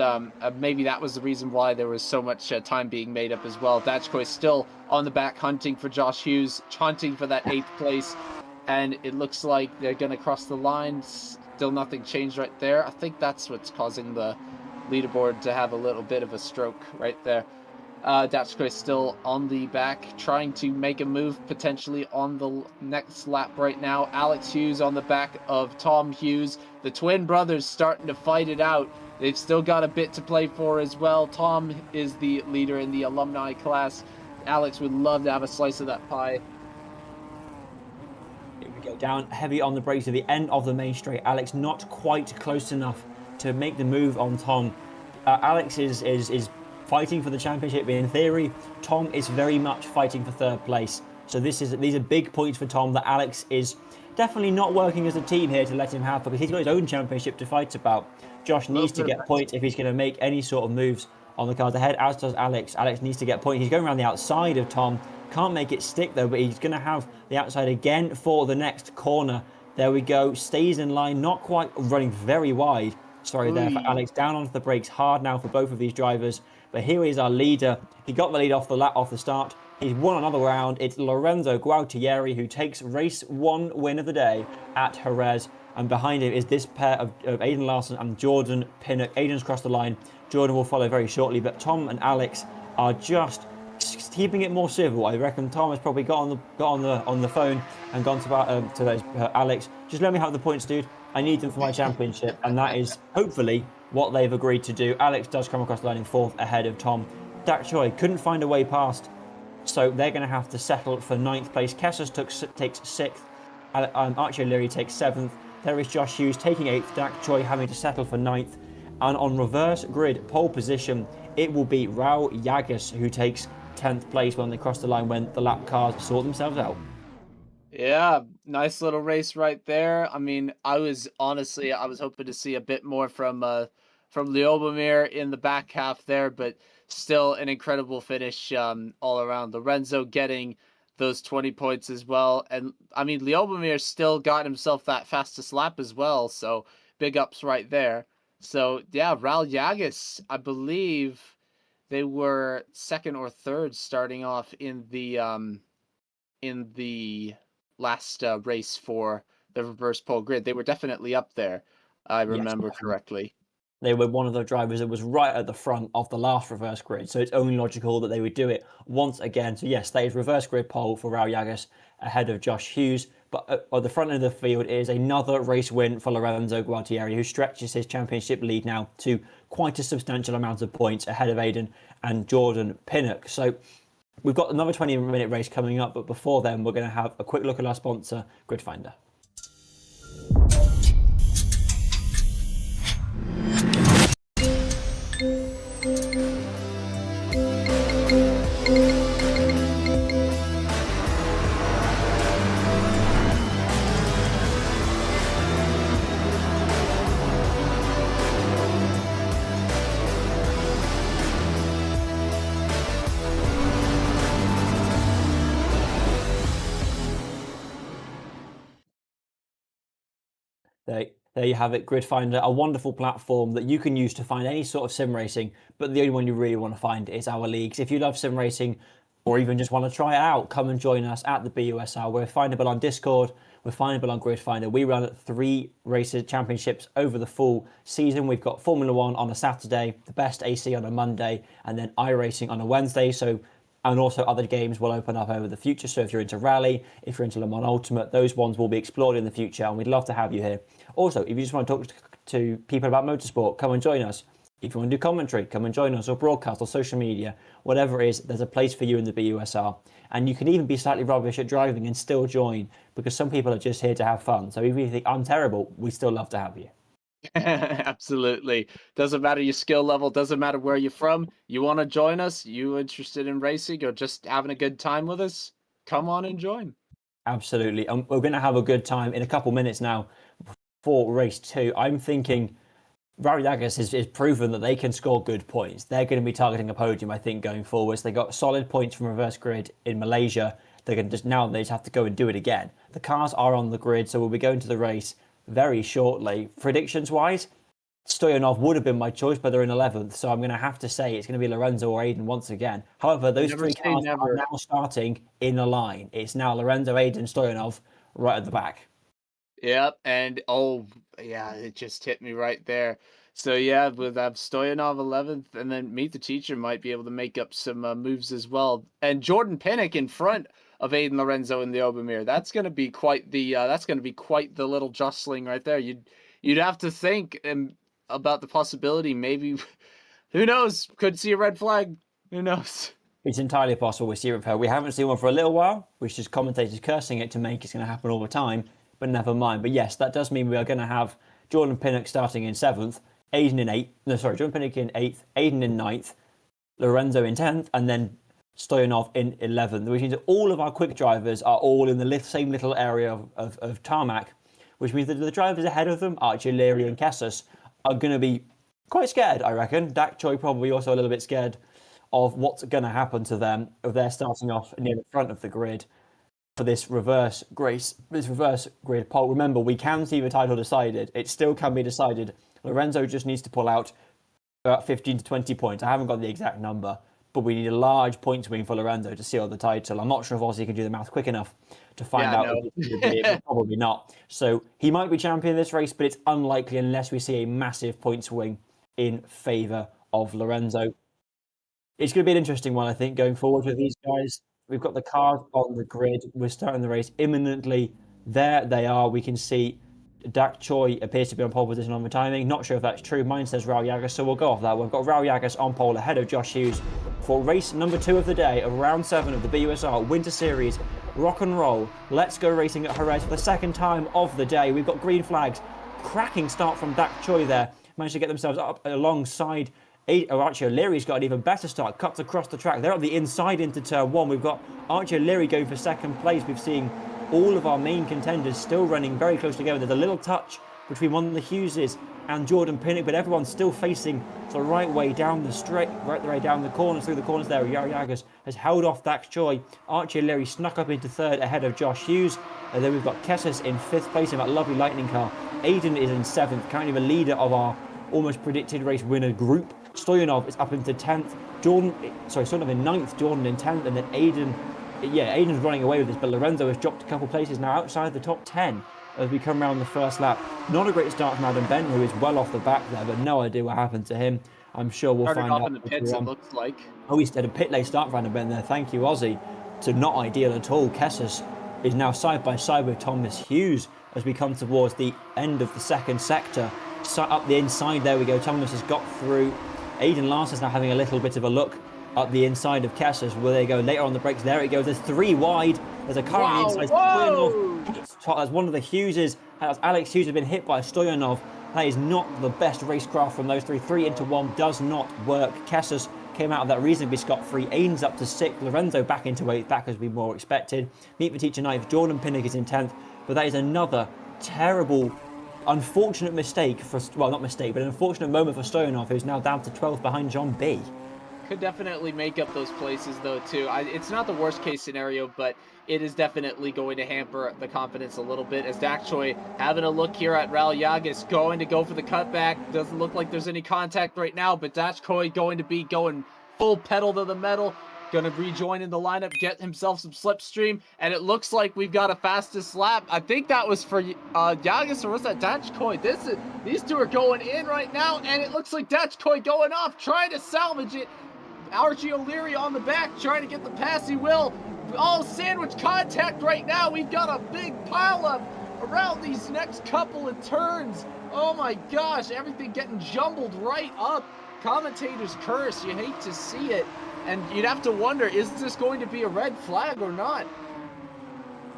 maybe that was the reason why there was so much time being made up as well. Dachkoy still on the back hunting for Josh Hughes, hunting for that 8th place, and it looks like they're gonna cross the line. Still nothing changed right there. I think that's what's causing the leaderboard to have a little bit of a stroke right there. Datchko still on the back, trying to make a move potentially on the next lap right now. Alex Hughes on the back of Tom Hughes. The twin brothers starting to fight it out. They've still got a bit to play for as well. Tom is the leader in the alumni class. Alex would love to have a slice of that pie. Here we go, down heavy on the brakes at the end of the main straight. Alex not quite close enough to make the move on Tom. Alex is fighting for the championship, but in theory, Tom is very much fighting for third place. So these are big points for Tom that Alex is definitely not working as a team here to let him have, because he's got his own championship to fight about. Josh needs to get points if he's going to make any sort of moves on the cars ahead, as does Alex. Alex needs to get points. He's going around the outside of Tom. Can't make it stick though, but he's going to have the outside again for the next corner. There we go. Stays in line, not quite running very wide. Sorry there for Alex. Down onto the brakes hard now for both of these drivers. But here is our leader. He got the lead off the start. He's won another round. It's Lorenzo Gualtieri who takes race 1 win of the day at Jerez. And behind him is this pair of Aiden Larson and Jordan Pinnock. Aiden's crossed the line. Jordan will follow very shortly. But Tom and Alex are just keeping it more civil. I reckon Tom has probably got on the phone and gone to Alex. Just let me have the points, dude. I need them for my championship, and that is hopefully what they've agreed to do. Alex does come across the line in 4th ahead of Tom. Dak Choi couldn't find a way past, so they're going to have to settle for 9th place. Kessers takes 6th. Archie O'Leary takes 7th. There is Josh Hughes taking 8th. Dak Choi having to settle for 9th. And on reverse grid pole position, it will be Raul Yagas who takes 10th place when they cross the line, when the lap cars sort themselves out. Yeah, nice little race right there. I mean, I was hoping to see a bit more from Liobomir in the back half there, but still an incredible finish all around. Lorenzo getting those 20 points as well. And I mean, Liobomir still got himself that fastest lap as well, so big ups right there. So yeah, Raul Yagas, I believe they were 2nd or 3rd starting off in the last race for the reverse pole grid. They were definitely up there, I remember correctly. They were one of the drivers that was right at the front of the last reverse grid, so it's only logical that they would do it once again. So yes, that is reverse grid pole for Raul Yagas ahead of Josh Hughes. But at the front end of the field is another race win for Lorenzo Gualtieri, who stretches his championship lead now to quite a substantial amount of points ahead of Aiden and Jordan Pinnock. So we've got another 20-minute race coming up, but before then, we're going to have a quick look at our sponsor, GridFinder. There you have it, GridFinder, a wonderful platform that you can use to find any sort of sim racing, but the only one you really want to find is our leagues. If you love sim racing or even just want to try it out, come and join us at the BUSR. We're findable on Discord, we're findable on GridFinder. We run 3 races championships over the full season. We've got Formula 1 on a Saturday, the best AC on a Monday, and then iRacing on a Wednesday. And also other games will open up over the future. So if you're into Rally, if you're into Le Mans Ultimate, those ones will be explored in the future, and we'd love to have you here. Also, if you just want to talk to people about motorsport, come and join us. If you want to do commentary, come and join us, or broadcast, or social media, whatever it is, there's a place for you in the BUSR. And you can even be slightly rubbish at driving and still join, because some people are just here to have fun. So even if you think I'm terrible, we still love to have you. Absolutely. Doesn't matter your skill level, doesn't matter where you're from. You want to join us, you interested in racing or just having a good time with us, come on and join. Absolutely. And we're going to have a good time in a couple minutes now for race 2. I'm thinking Raul Yagas has proven that they can score good points. They're going to be targeting a podium, I think, going forwards. They got solid points from reverse grid in Malaysia. They just have to go and do it again. The cars are on the grid, so we'll be going to the race very shortly. Predictions wise, Stoyanov would have been my choice, but they're in 11th, so I'm going to have to say it's going to be Lorenzo or Aiden once again. However, those 3 cars are now starting in a line. It's now Lorenzo, Aiden, Stoyanov right at the back. Yep, and oh yeah, it just hit me right there. So yeah, with Stoyanov 11th, and then Meet the Teacher might be able to make up some moves as well. And Jordan Pinnock in front of Aiden Lorenzo in the Obermir. That's going to be quite the little jostling right there. You'd have to think about the possibility. Maybe who knows? Could see a red flag. Who knows? It's entirely possible we see it. We haven't seen one for a little while, which is commentators cursing it to make it's going to happen all the time. But never mind. But yes, that does mean we are going to have Jordan Pinnock starting in 7th. Aiden in 8th. No, sorry, Jordan Pinnock in 8th. Aiden in 9th. Lorenzo in 10th. And then Stoyanov in 11th. Which means that all of our quick drivers are all in the same little area of tarmac. Which means that the drivers ahead of them, Archie, Leary and Kessus, are going to be quite scared, I reckon. Dak Choi probably also a little bit scared of what's going to happen to them if they're starting off near the front of the grid for this reverse grid poll. Remember, we can see the title decided. It still can be decided. Lorenzo just needs to pull out about 15 to 20 points. I haven't got the exact number, but we need a large point swing for Lorenzo to seal the title. I'm not sure if Ozzy can do the math quick enough to find out. No. Probably not. So he might be champion this race, but it's unlikely unless we see a massive point swing in favour of Lorenzo. It's going to be an interesting one, I think, going forward with these guys. We've got the cars on the grid. We're starting the race imminently. There they are. We can see Dak Choi appears to be on pole position on the timing. Not sure if that's true. Mine says Raul Yagas, so we'll go off that. We've got Raul Yagas on pole ahead of Josh Hughes for race number 2 of the day of round 7 of the BUSR Winter Series. Rock and roll. Let's go racing at Jerez for the second time of the day. We've got green flags. Cracking start from Dak Choi there. Managed to get themselves up alongside. Archie O'Leary's got an even better start, cuts across the track. They're up the inside into turn 1. We've got Archie O'Leary going for second place. We've seen all of our main contenders still running very close together. There's a little touch between one of the Hugheses and Jordan Pinnock, but everyone's still facing the right way down the straight, right the way down the corners, through the corners there. Yari Yagas has held off Dak Choi. Archie O'Leary snuck up into 3rd ahead of Josh Hughes. And then we've got Kessus in 5th place in that lovely lightning car. Aiden is in 7th, currently the leader of our almost predicted race winner group. Stoyanov is up into 10th. Stoyanov in 9th, Jordan in 10th, and then Aiden's running away with this, but Lorenzo has dropped a couple places now outside the top 10 as we come around the first lap. Not a great start from Adam Ben, who is well off the back there, but no idea what happened to him. I'm sure we'll find out. In the pits, it looks like. Oh, he had a pit lane start for Adam Ben there. Thank you, Ozzy. So not ideal at all. Kessus is now side by side with Thomas Hughes as we come towards the end of the second sector. Up the inside, there we go. Thomas has got through. Aiden Larson's now having a little bit of a look up the inside of Kessus. Where they go later on the brakes. There it goes. There's 3 wide. There's a car on the inside. Stoyanov. That's one of the Hugheses. Alex Hughes has been hit by Stoyanov. That is not the best racecraft from those 3. 3 into 1 does not work. Kessus came out of that reasonably scot-free. Aiden's up to 6th. Lorenzo back into 8th. Back as we more expected. Meet the Teacher 9th. Jordan Pinnock is in 10th. But that is another terrible, unfortunate mistake for, well, not mistake, but an unfortunate moment for Stoyanov, who's now down to 12th behind John B. Could definitely make up those places, though, too. It's not the worst case scenario, but it is definitely going to hamper the confidence a little bit. As Dak Choi having a look here at Raul Yagas, going to go for the cutback. Doesn't look like there's any contact right now, but Dak Choi going to be going full pedal to the metal. Going to rejoin in the lineup, get himself some slipstream, and it looks like we've got a fastest lap. I think that was for Yagas, or was that Dachkoy? These two are going in right now, and it looks like Dachkoy going off, trying to salvage it. Archie O'Leary on the back, trying to get the pass. He will. Oh, sandwich contact right now. We've got a big pileup around these next couple of turns. Oh my gosh, everything getting jumbled right up. Commentators curse. You hate to see it. And you'd have to wonder, is this going to be a red flag or not?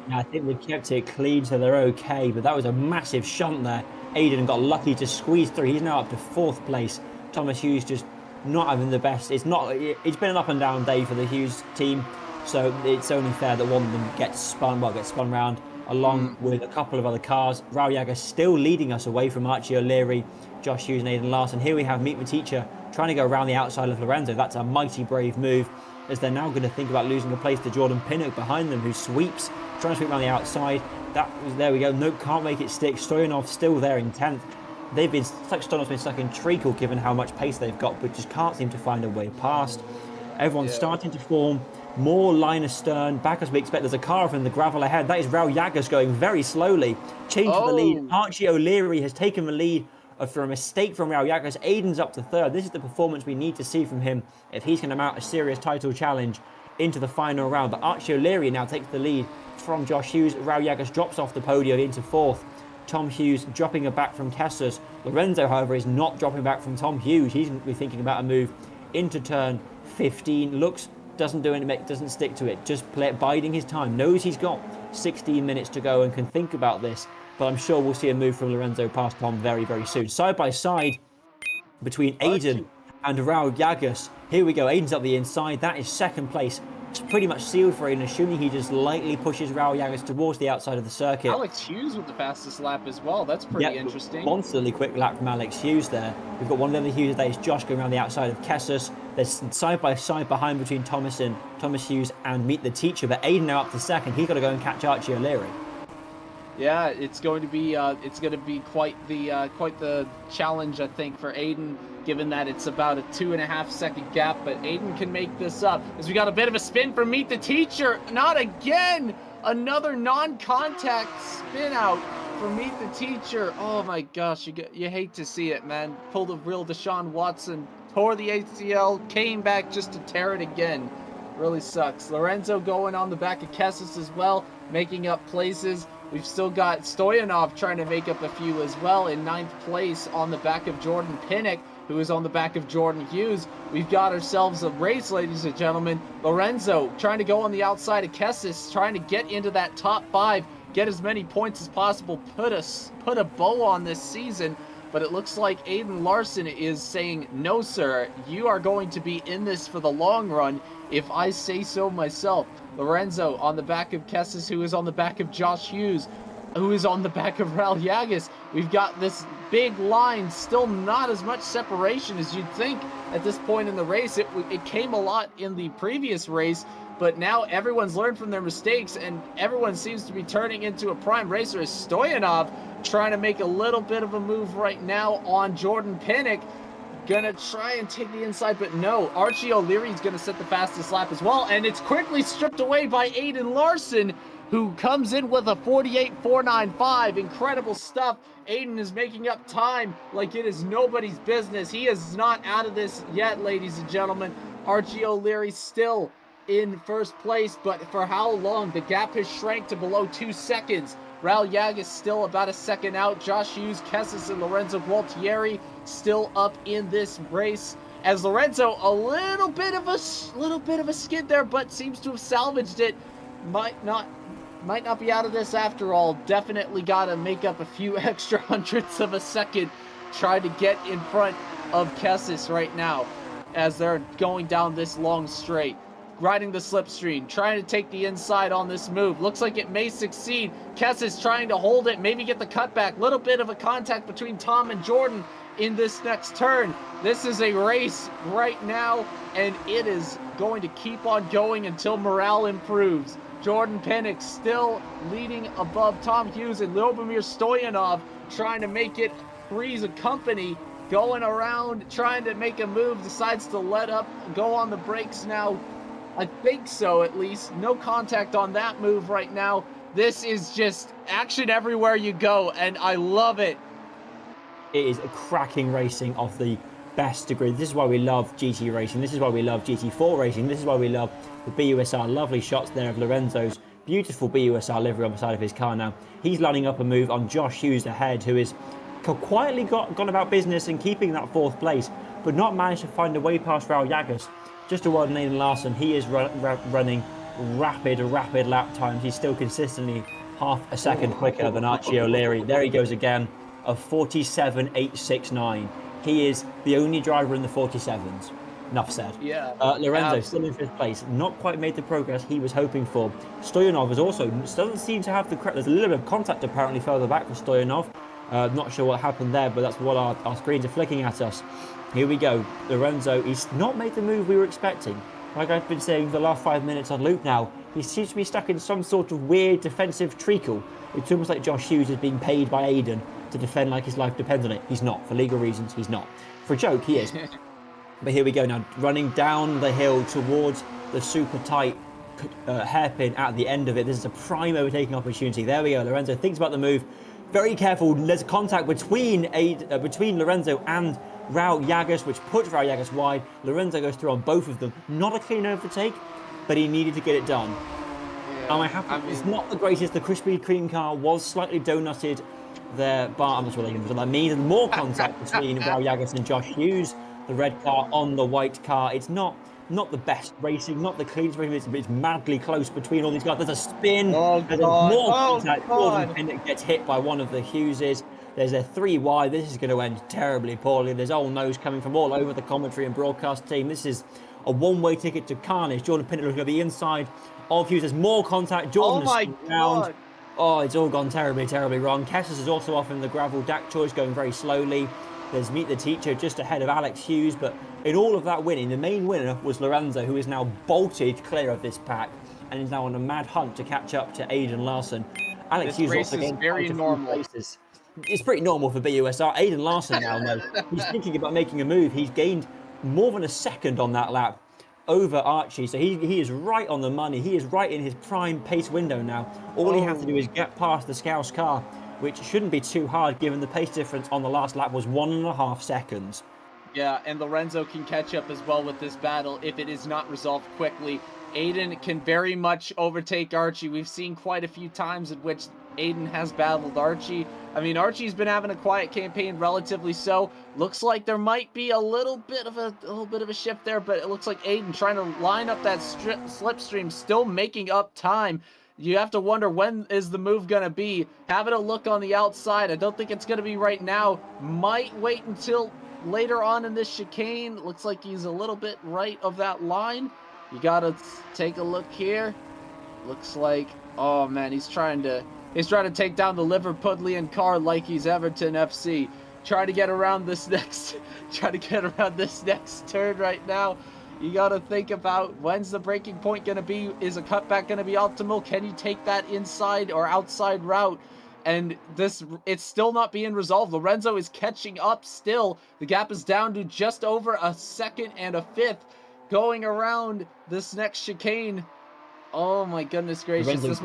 Yeah, I think they've kept it clean, so they're okay. But that was a massive shunt there. Aiden got lucky to squeeze through. He's now up to 4th place. Thomas Hughes just not having the best. It's been an up and down day for the Hughes team. So it's only fair that one of them gets spun round along with a couple of other cars. Raul Yaga still leading us away from Archie O'Leary, Josh Hughes and Aidan Larson. Here we have Meet the Teacher trying to go around the outside of Lorenzo. That's a mighty brave move, as they're now going to think about losing a place to Jordan Pinnock behind them, who sweeps, trying to sweep around the outside. There we go. Nope, can't make it stick. Stoyanov still there in 10th. Stoyanov's been stuck in treacle given how much pace they've got, but just can't seem to find a way past. Everyone's starting to form. More line astern, back as we expect. There's a car from the gravel ahead. That is Raul Yagas going very slowly. Change for the lead. Archie O'Leary has taken the lead for a mistake from Raul Llagas. Aiden's up to third. This is the performance we need to see from him if he's going to mount a serious title challenge into the final round. But Archie O'Leary now takes the lead from Josh Hughes. Raul Llagas drops off the podium into fourth. Tom Hughes dropping a back from Kessers. Lorenzo, however, is not dropping back from Tom Hughes. He's going to be thinking about a move into turn 15. Looks, doesn't do it, doesn't stick to it. Just biding his time. Knows he's got 16 minutes to go and can think about this. But I'm sure we'll see a move from Lorenzo past Tom very, very soon. Side by side between Aiden and Raul Llagas. Here we go. Aiden's up the inside. That is second place. It's pretty much sealed for Aiden, assuming he just lightly pushes Raul Llagas towards the outside of the circuit. Alex Hughes with the fastest lap as well. That's pretty interesting. Monsterly quick lap from Alex Hughes there. We've got one of the other Hughes today. It's Josh going around the outside of Kessers. There's side by side behind between Thomas Hughes and Meet the Teacher. But Aiden now up to second. He's got to go and catch Archie O'Leary. Yeah, it's going to be quite the challenge, I think, for Aiden, given that it's about a 2.5 second gap. But Aiden can make this up, as we got a bit of a spin from Meet the Teacher. Not again! Another non-contact spin out for Meet the Teacher. Oh my gosh, you hate to see it, man. Pulled a real Deshaun Watson, tore the ACL, came back just to tear it again. Really sucks. Lorenzo going on the back of Kessels as well, making up places. We've still got Stoyanov trying to make up a few as well in 9th place on the back of Jordan Pinnock, who is on the back of Jordan Hughes. We've got ourselves a race, ladies and gentlemen. Lorenzo trying to go on the outside of Kessis, trying to get into that top 5, get as many points as possible, put a bow on this season. But it looks like Aiden Larson is saying, no, sir, you are going to be in this for the long run, if I say so myself. Lorenzo on the back of Kessis, who is on the back of Josh Hughes, who is on the back of Raul Llagas. We've got this big line, still not as much separation as you'd think at this point in the race. It came a lot in the previous race, but now everyone's learned from their mistakes, and everyone seems to be turning into a prime racer. As Stoyanov trying to make a little bit of a move right now on Jordan Pinnock. Gonna try and take the inside, but no. Archie O'Leary's gonna set the fastest lap as well, and it's quickly stripped away by Aiden Larson, who comes in with a 48.495. Incredible stuff. Aiden is making up time like it is nobody's business. He is not out of this yet, ladies and gentlemen. Archie O'Leary still in first place, but for how long? The gap has shrank to below 2 seconds. Raul Llagas still about a second out. Josh Hughes, Kessis, and Lorenzo Gualtieri still up in this race. As Lorenzo, a little bit of a skid there, but seems to have salvaged it. Might not be out of this after all. Definitely got to make up a few extra hundredths of a second. Try to get in front of Kessis right now as they're going down this long straight. Riding the slipstream, trying to take the inside on this move. Looks like it may succeed. Kessis trying to hold it, maybe get the cutback. Little bit of a contact between Tom and Jordan in this next turn. This is a race right now, and it is going to keep on going until morale improves. Jordan Pinnock still leading above Tom Hughes, and Lyubomir Stoyanov trying to make it Three's a company, going around, trying to make a move, decides to let up, go on the brakes now. I think so, at least. No contact on that move right now. This is just action everywhere you go, and I love it. It is a cracking racing of the best degree. This is why we love GT racing. This is why we love GT4 racing. This is why we love the BUSR. Lovely shots there of Lorenzo's beautiful BUSR livery on the side of his car now. He's lining up a move on Josh Hughes ahead, who is quietly gone about business and keeping that 4th place, but not managed to find a way past Raul Llagas. Just a word on Aiden Larson, he is running rapid lap times. He's still consistently half a second quicker than Archie O'Leary. There he goes again, of 47.869. He is the only driver in the 47s. Enough said. Yeah. Lorenzo still in 5th place, not quite made the progress he was hoping for. Stoyanov is also doesn't seem to have the correct. There's a little bit of contact apparently further back for Stoyanov. Not sure what happened there, but that's what our screens are flicking at us. Here we go. Lorenzo, he's not made the move we were expecting. Like I've been saying for the last 5 minutes on loop now, he seems to be stuck in some sort of weird defensive treacle. It's almost like Josh Hughes is being paid by Aiden to defend like his life depends on it. He's not. For legal reasons, he's not. For a joke, he is. But here we go now, running down the hill towards the super tight hairpin at the end of it. This is a prime overtaking opportunity. There we go. Lorenzo thinks about the move, Very careful. There's contact between Lorenzo and Raul Llagas, which puts Raul Llagas wide. Lorenzo goes through on both of them. Not a clean overtake, but he needed to get it done. It's not the greatest. The Krispy Kreme car was slightly donutted there, but I'm not sure what that means. There's more contact between Raul Llagas and Josh Hughes. The red car on the white car. It's not the best racing, not the cleanest racing. It's madly close between all these guys. There's a spin. There's more contact. Gordon Pinnock gets hit by one of the Hugheses. There's a 3 wide. This is going to end terribly poorly. There's old nose coming from all over the commentary and broadcast team. This is a one-way ticket to carnage. Jordan Pinnock looking at the inside of Hughes. There's more contact. Jordan is around. Oh, it's all gone terribly, terribly wrong. Kessels is also off in the gravel. Dak Choi's going very slowly. There's Meet the Teacher just ahead of Alex Hughes. But in all of that winning, the main winner was Lorenzo, who is now bolted clear of this pack and is now on a mad hunt to catch up to Aiden Larson. Alex Hughes also getting very normal. Places. It's pretty normal for BUSR. Aiden Larson now, though, he's thinking about making a move. He's gained more than a second on that lap over Archie. So he is right on the money. He is right in his prime pace window now. All he has to do is get past the Scouse car, which shouldn't be too hard given the pace difference on the last lap was 1.5 seconds. Yeah, and Lorenzo can catch up as well with this battle if it is not resolved quickly. Aiden can very much overtake Archie. We've seen quite a few times in which Aiden has battled Archie. I mean, Archie's been having a quiet campaign, relatively so. Looks like there might be a little bit of a shift there, but it looks like Aiden trying to line up that slipstream, still making up time. You have to wonder, when is the move going to be? Having a look on the outside. I don't think it's going to be right now. Might wait until later on in this chicane. Looks like he's a little bit right of that line. You got to take a look here. Looks like, oh man, he's trying to take down the Liverpudlian car like he's Everton FC. Try to get around this next turn right now. You got to think about, when's the breaking point going to be? Is a cutback going to be optimal? Can you take that inside or outside route? And it's still not being resolved. Lorenzo is catching up still. The gap is down to just over a second and a fifth going around this next chicane. Oh my goodness gracious.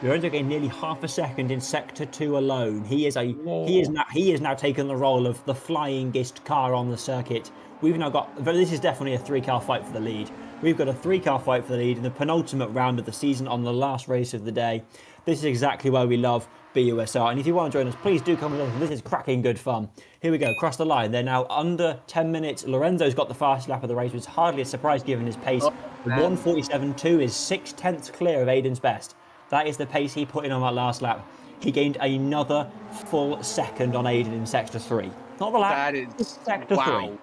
Lorenzo gained nearly half a second in Sector 2 alone. He is now taken the role of the flyingest car on the circuit. We've now got, this is definitely a 3-car fight for the lead. We've got a 3-car fight for the lead in the penultimate round of the season on the last race of the day. This is exactly why we love BUSR. And if you want to join us, please do come along. This is cracking good fun. Here we go, across the line. They're now under 10 minutes. Lorenzo's got the fastest lap of the race, which is hardly a surprise given his pace. 1:47.2 is 6/10 clear of Aiden's best. That is the pace he put in on that last lap. He gained another full second on Aiden in Sector 3. Not the lap, that is Sector 3.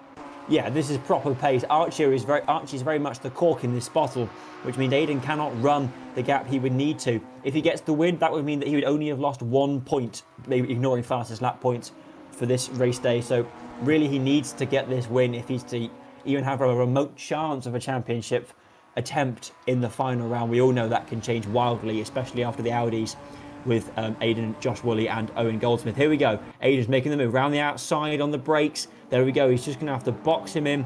Yeah, this is proper pace. Archie's very much the cork in this bottle, which means Aiden cannot run the gap he would need to. If he gets the win, that would mean that he would only have lost 1 point, maybe ignoring fastest lap points for this race day. So really he needs to get this win if he's to even have a remote chance of a championship attempt in the final round. We all know that can change wildly, especially after the Audis with Aiden, Josh Woolley and Owen Goldsmith. Here we go. Aiden's making the move around the outside on the brakes. There we go. He's just going to have to box him in.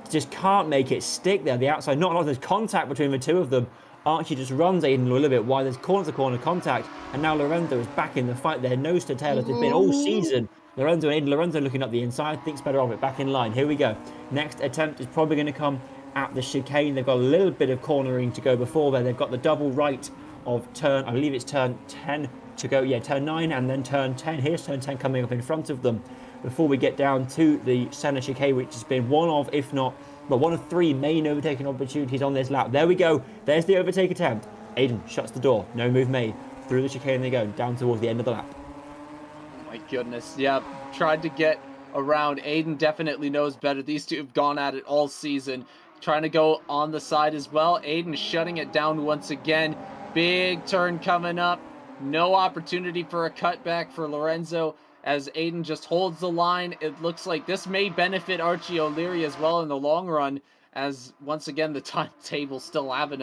Just can't make it stick there. The outside, not a lot. There's contact between the two of them. Archie just runs Aiden a little bit wide. There's corner-to-corner contact. And now Lorenzo is back in the fight there, nose to tail as it's been all season. Lorenzo and Aiden. Lorenzo looking up the inside. Thinks better of it. Back in line. Here we go. Next attempt is probably going to come at the chicane. They've got a little bit of cornering to go before there. They've got the double right of turn, I believe it's turn 10 to go. Yeah, turn 9 and then turn 10. Here's turn 10 coming up in front of them before we get down to the center chicane, which has been one of 3 main overtaking opportunities on this lap. There we go. There's the overtake attempt. Aiden shuts the door. No move made. Through the chicane they go, down towards the end of the lap. Oh my goodness. Yeah, tried to get around. Aiden definitely knows better. These two have gone at it all season. Trying to go on the side as well. Aiden shutting it down once again. Big turn coming up. No opportunity for a cutback for Lorenzo as Aiden just holds the line. It looks like this may benefit Archie O'Leary as well in the long run, as once again the timetable still having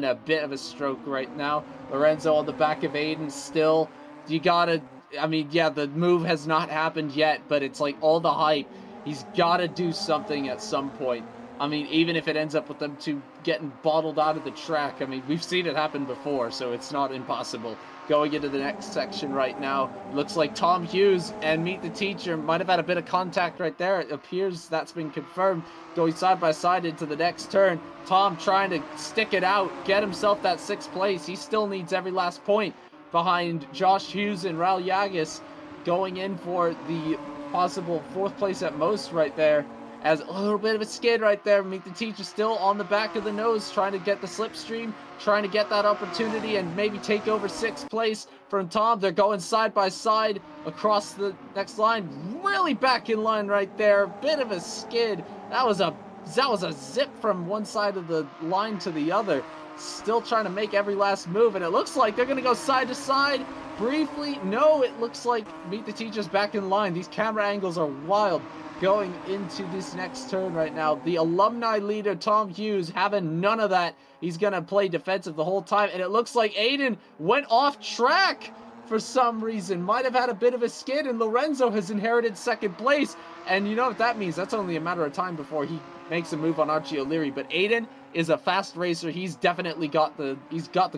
a bit of a stroke right now. Lorenzo on the back of Aiden still. You gotta, I mean, yeah, the move has not happened yet, but it's like all the hype. He's gotta do something at some point. I mean, even if it ends up with them two getting bottled out of the track. I mean, we've seen it happen before, so it's not impossible. going into the next section right now. Looks like Tom Hughes and Meet the Teacher might have had a bit of contact right there. It appears that's been confirmed. Going side by side into the next turn. Tom trying to stick it out, get himself that 6th place. He still needs every last point behind Josh Hughes and Raul Yagas, going in for the possible 4th place at most right there. As a little bit of a skid right there. Meet the Teacher still on the back of the nose, trying to get the slipstream, trying to get that opportunity and maybe take over 6th place from Tom. They're going side by side across the next line. Really back in line right there. Bit of a skid. That was a zip from one side of the line to the other. Still trying to make every last move, and it looks like they're going to go side to side briefly. No, it looks like Meet the Teacher's back in line. These camera angles are wild going into this next turn right now. The alumni leader, Tom Hughes, having none of that. He's going to play defensive the whole time, and it looks like Aiden went off track for some reason. Might have had a bit of a skid, and Lorenzo has inherited 2nd place. And you know what that means? That's only a matter of time before he makes a move on Archie O'Leary. But Aiden is a fast racer. He's definitely got the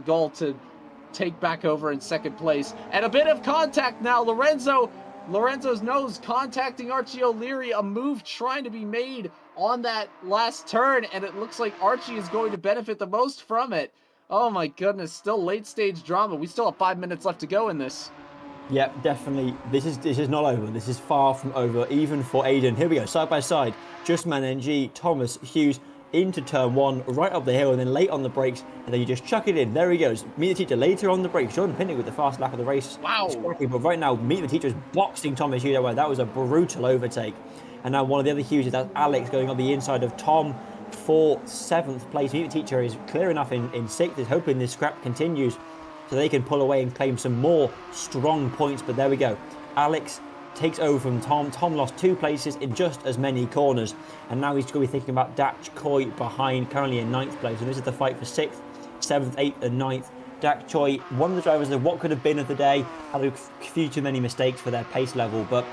goal to take back over in 2nd place. And a bit of contact now. Lorenzo's nose contacting Archie O'Leary. A move trying to be made on that last turn, and it looks like Archie is going to benefit the most from it. Oh my goodness, still late stage drama. We still have 5 minutes left to go in this. Yep, definitely. This is not over. This is far from over, even for Aiden. Here we go, side by side. Just Man NG, Thomas Hughes into turn 1, right up the hill, and then late on the brakes, and then you just chuck it in. There he goes. Meet the Teacher later on the brakes. Jordan Pinnock with the fast lap of the race. Wow. But right now, Meet the Teacher is boxing Thomas Hughes away. That was a brutal overtake. And now one of the other Hughes, that's Alex going on the inside of Tom for 7th place. Meet the Teacher is clear enough in 6th. Is hoping this scrap continues so they can pull away and claim some more strong points. But there we go. Alex takes over from Tom. Tom lost 2 places in just as many corners. And now he's going to be thinking about Dak Choi behind, currently in 9th place. And this is the fight for 6th, 7th, 8th and 9th. Dak Choi, one of the drivers of what could have been of the day, had a few too many mistakes for their pace level. But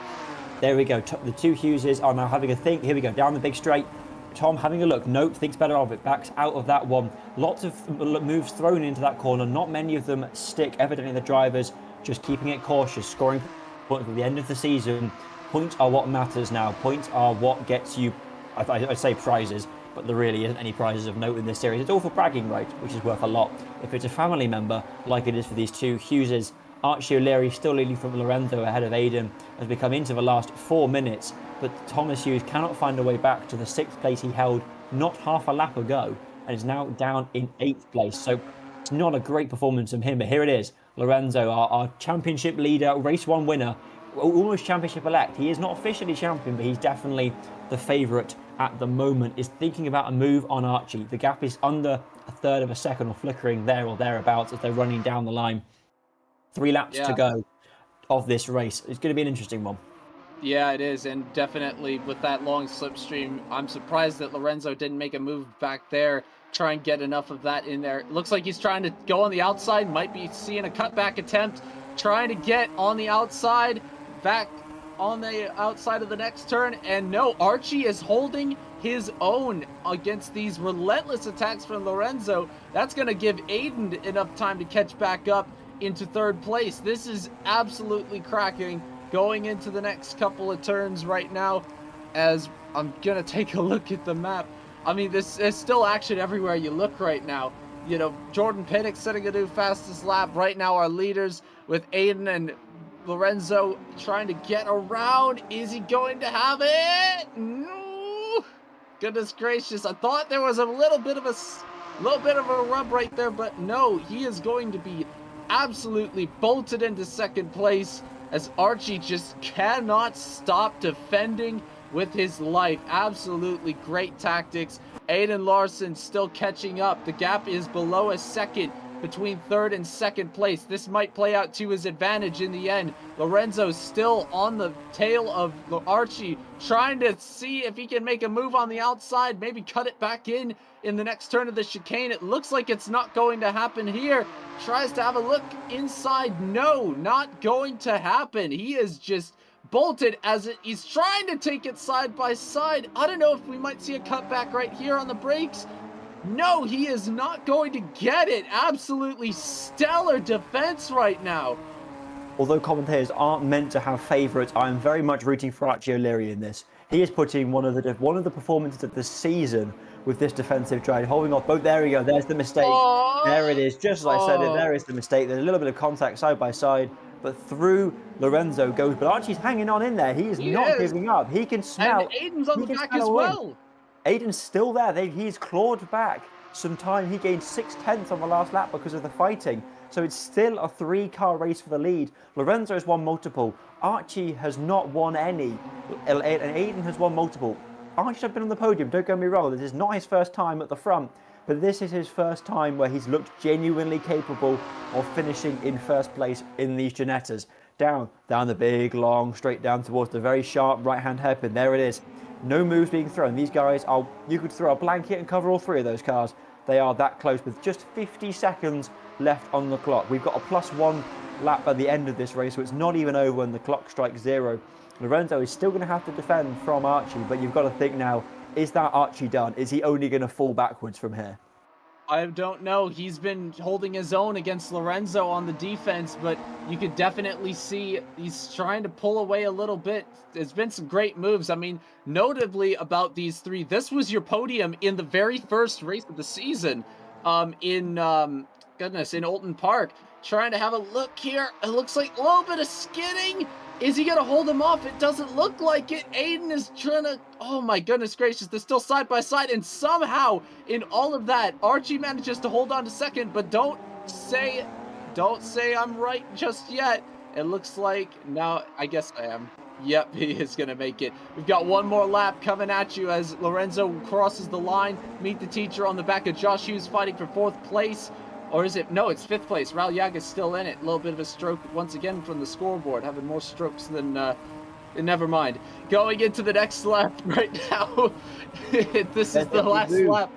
there we go. The 2 Hugheses are now having a think. Here we go, down the big straight. Tom having a look. Nope, thinks better of it. Backs out of that one. Lots of moves thrown into that corner. Not many of them stick. Evidently the drivers just keeping it cautious. Scoring points at the end of the season. Points are what matters now. Points are what gets you, I say prizes, but there really isn't any prizes of note in this series. It's all for bragging rights, which is worth a lot. If it's a family member, like it is for these 2 Hugheses, Archie O'Leary still leading from Lorenzo ahead of Aiden as we come into the last 4 minutes. But Thomas Hughes cannot find a way back to the 6th place he held not half a lap ago and is now down in 8th place. So it's not a great performance from him, but here it is. Lorenzo, our championship leader, race 1 winner, almost championship elect. He is not officially champion, but he's definitely the favourite at the moment, is thinking about a move on Archie. The gap is under 1/3 of a second or flickering there or thereabouts as they're running down the line. 3 laps to go of this race. It's going to be an interesting one. Yeah, it is, and definitely with that long slipstream, I'm surprised that Lorenzo didn't make a move back there, try and get enough of that in there. Looks like he's trying to go on the outside, might be seeing a cutback attempt, trying to get on the outside, back on the outside of the next turn, and no, Archie is holding his own against these relentless attacks from Lorenzo. That's going to give Aiden enough time to catch back up into 3rd place. This is absolutely cracking. Going into the next couple of turns right now, as I'm gonna take a look at the map. I mean, there's still action everywhere you look right now. You know, Jordan Pinnock setting a new fastest lap. Right now, our leaders with Aiden and Lorenzo trying to get around. Is he going to have it? No. Goodness gracious! I thought there was a little bit of a rub right there, but no, he is going to be absolutely bolted into 2nd place. As Archie just cannot stop defending with his life. Absolutely great tactics. Aiden Larson still catching up. The gap is below a second between 3rd and 2nd place. This might play out to his advantage in the end. Lorenzo still on the tail of Archie, trying to see if he can make a move on the outside, maybe cut it back in the next turn of the chicane. It looks like it's not going to happen here. Tries to have a look inside. No, not going to happen. He is just bolted as he's trying to take it side by side. I don't know if we might see a cutback right here on the brakes. No, he is not going to get it. Absolutely stellar defense right now. Although commentators aren't meant to have favourites, I am very much rooting for Archie O'Leary in this. He is putting one of the performances of the season with this defensive try, holding off both. There we go. There's the mistake. Oh, There it is. Just as I said it, there is the mistake. There's a little bit of contact side by side, but through Lorenzo goes. But Archie's hanging on in there. He is not giving up. He can smell. And Aiden's on the back as a win. well. Aiden's still there. He's clawed back some time. He gained 6/10 on the last lap because of the fighting. So it's still a 3-car race for the lead. Lorenzo has won multiple. Archie has not won any. And Aiden has won multiple. Archie has been on the podium, don't get me wrong. This is not his first time at the front. But this is his first time where he's looked genuinely capable of finishing in first place in these Ginettas. Down the big, long, straight down towards the very sharp right-hand hairpin. There it is. No moves being thrown. These guys are, you could throw a blanket and cover all 3 of those cars. They are that close with just 50 seconds left on the clock. We've got a +1 lap at the end of this race, so it's not even over when the clock strikes 0. Lorenzo is still going to have to defend from Archie, but you've got to think now, is that Archie done? Is he only going to fall backwards from here? I don't know. He's been holding his own against Lorenzo on the defense, but you could definitely see he's trying to pull away a little bit. There's been some great moves. I mean, notably about these 3, this was your podium in the very first race of the season in Alton Park. Trying to have a look here. It looks like a little bit of skidding. Is he going to hold him off? It doesn't look like it. Aiden is trying to... Oh my goodness gracious. They're still side by side. And somehow, in all of that, Archie manages to hold on to second. But don't say I'm right just yet. It looks like... Now, I guess I am. Yep, he is going to make it. We've got one more lap coming at you as Lorenzo crosses the line. Meet the teacher on the back of Josh Hughes fighting for 4th place. Or is it? No, it's 5th place. Raul Yaga's still in it. A little bit of a stroke once again from the scoreboard, having more strokes than... never mind. Going into the next lap right now. This is the last lap.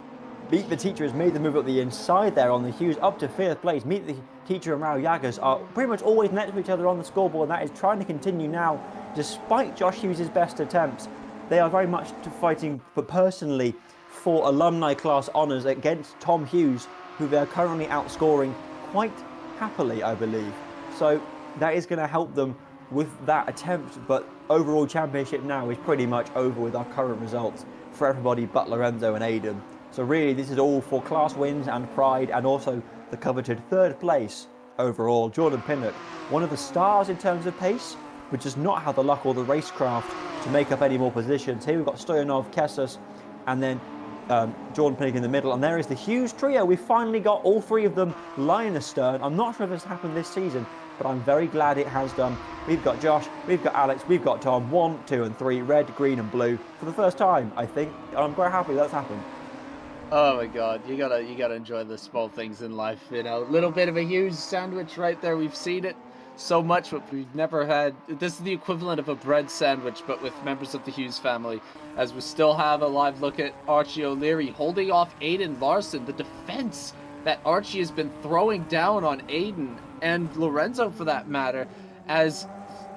Meet the Teacher has made the move up the inside there on the Hughes up to 5th place. Meet the Teacher and Raul Yagas are pretty much always next to each other on the scoreboard, and that is trying to continue now, despite Josh Hughes' best attempts. They are very much fighting personally for alumni class honours against Tom Hughes, who they are currently outscoring quite happily, I believe. So that is going to help them with that attempt, but overall championship now is pretty much over with our current results for everybody but Lorenzo and Aiden. So really this is all for class wins and pride, and also the coveted 3rd place overall. Jordan Pinnock, one of the stars in terms of pace, but just not have the luck or the racecraft to make up any more positions. Here we've got Stoyanov, Kessas, and then Jordan Pinnock in the middle, and there is the Hughes trio. We've finally got all 3 of them lying astern. I'm not sure if this happened this season, but I'm very glad it has done. We've got Josh, we've got Alex, we've got Tom, 1, 2 and 3, red, green and blue for the first time, I think. I'm quite happy that's happened. Oh my god, you gotta enjoy the small things in life, you know. Little bit of a Hughes sandwich right there. We've seen it so much, but we've never had... This is the equivalent of a bread sandwich, but with members of the Hughes family. As we still have a live look at Archie O'Leary holding off Aiden Larson. The defense that Archie has been throwing down on Aiden, and Lorenzo for that matter, as,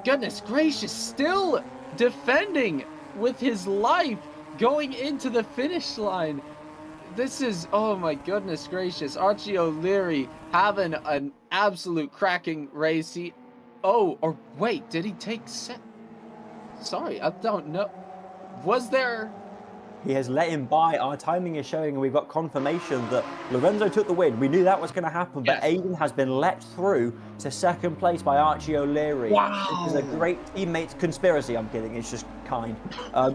goodness gracious, still defending with his life going into the finish line. This is, oh my goodness gracious, Archie O'Leary having an absolute cracking race. Or wait, did he take Sorry, I don't know. Was there... He has let him by. Our timing is showing, and we've got confirmation that Lorenzo took the win. We knew that was going to happen, but Yes. Aiden has been let through to 2nd place by Archie O'Leary. Wow. This is a great teammates conspiracy. I'm kidding. It's just kind.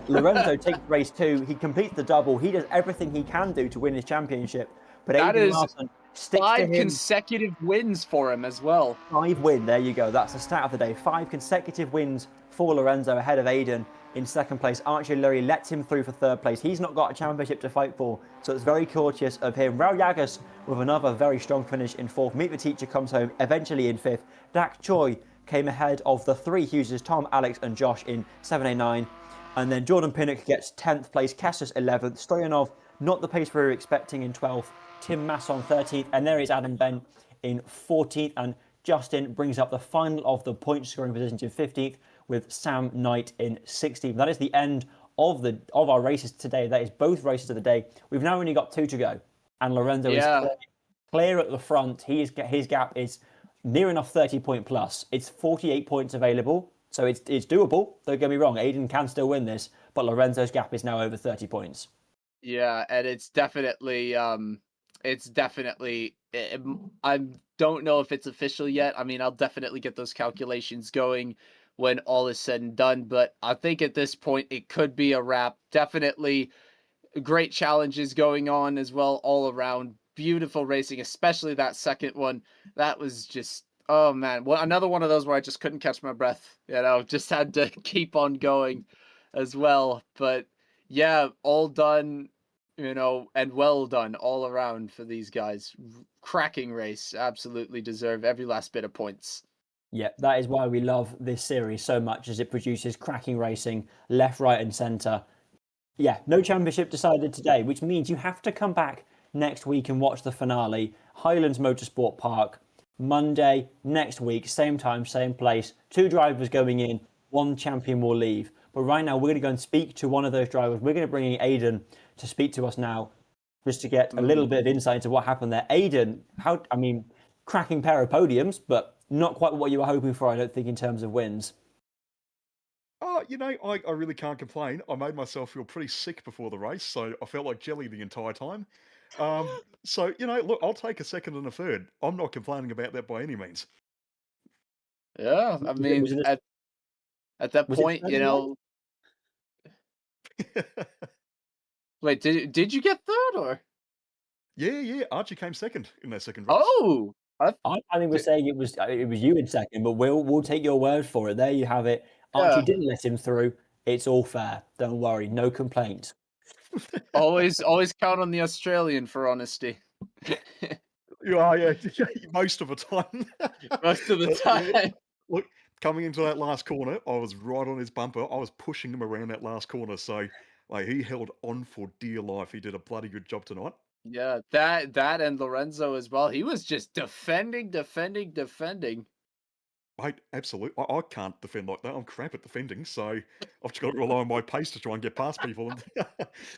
Lorenzo takes race 2. He completes the double. He does everything he can do to win his championship. But That Aiden is Larson sticks to 5 him. consecutive wins for him as well. 5 wins. There you go. That's the stat of the day. 5 consecutive wins for Lorenzo ahead of Aiden in 2nd place. Archie O'Leary lets him through for 3rd place. He's not got a championship to fight for, so it's very courteous of him. Raul Yagas with another very strong finish in 4th. Meet the Teacher comes home eventually in 5th. Dak Choi came ahead of the 3 Hugheses, Tom, Alex and Josh in 7, 8, 9. And then Jordan Pinnock gets 10th place, Kessas 11th, Stoyanov not the pace we were expecting in 12th, Tim Masson 13th, and there is Adam Ben in 14th, and Justin brings up the final of the point scoring position to 15th with Sam Knight in 16th. That is the end of our races today. That is both races of the day. We've now only got 2 to go. and Lorenzo is clear at the front. His gap is near enough 30-point plus. It's 48 points available, so it's doable. Don't get me wrong, Aiden can still win this, but Lorenzo's gap is now over 30 points. Yeah, and it's definitely I don't know if it's official yet. I mean, I'll definitely get those calculations going when all is said and done, but I think at this point it could be a wrap. Definitely great challenges going on as well all around. Beautiful racing, especially that second one. That was just, oh man, well, another one of those where I just couldn't catch my breath. Just had to keep on going as well. But yeah, all done, and well done all around for these guys. Cracking race, absolutely deserve every last bit of points. Yeah, that is why we love this series so much, as it produces cracking racing left, right, and centre. Yeah, no championship decided today, which means you have to come back next week and watch the finale. Highlands Motorsport Park, Monday next week, same time, same place. 2 drivers going in, 1 champion will leave. But right now, we're going to go and speak to one of those drivers. We're going to bring in Aiden to speak to us now, just to get a little bit of insight into what happened there. Aiden, cracking pair of podiums, but not quite what you were hoping for, I don't think, in terms of wins. Oh, I really can't complain. I made myself feel pretty sick before the race, so I felt like jelly the entire time. So, look, I'll take a second and a third. I'm not complaining about that by any means. Yeah, I mean, at that point, Wait, did you get third or? Yeah. Archie came second in that second race. Oh, I think we're saying it was you in second, but we'll take your word for it. There you have it. Archie didn't let him through. It's all fair. Don't worry, no complaints. always count on the Australian for honesty. Yeah, most of the time. Most of the time. Look, coming into that last corner, I was right on his bumper. I was pushing him around that last corner, so he held on for dear life. He did a bloody good job tonight. Yeah, that and Lorenzo as well. He was just defending. Mate, absolutely. I can't defend like that. I'm crap at defending, so I've just got to rely on my pace to try and get past people. And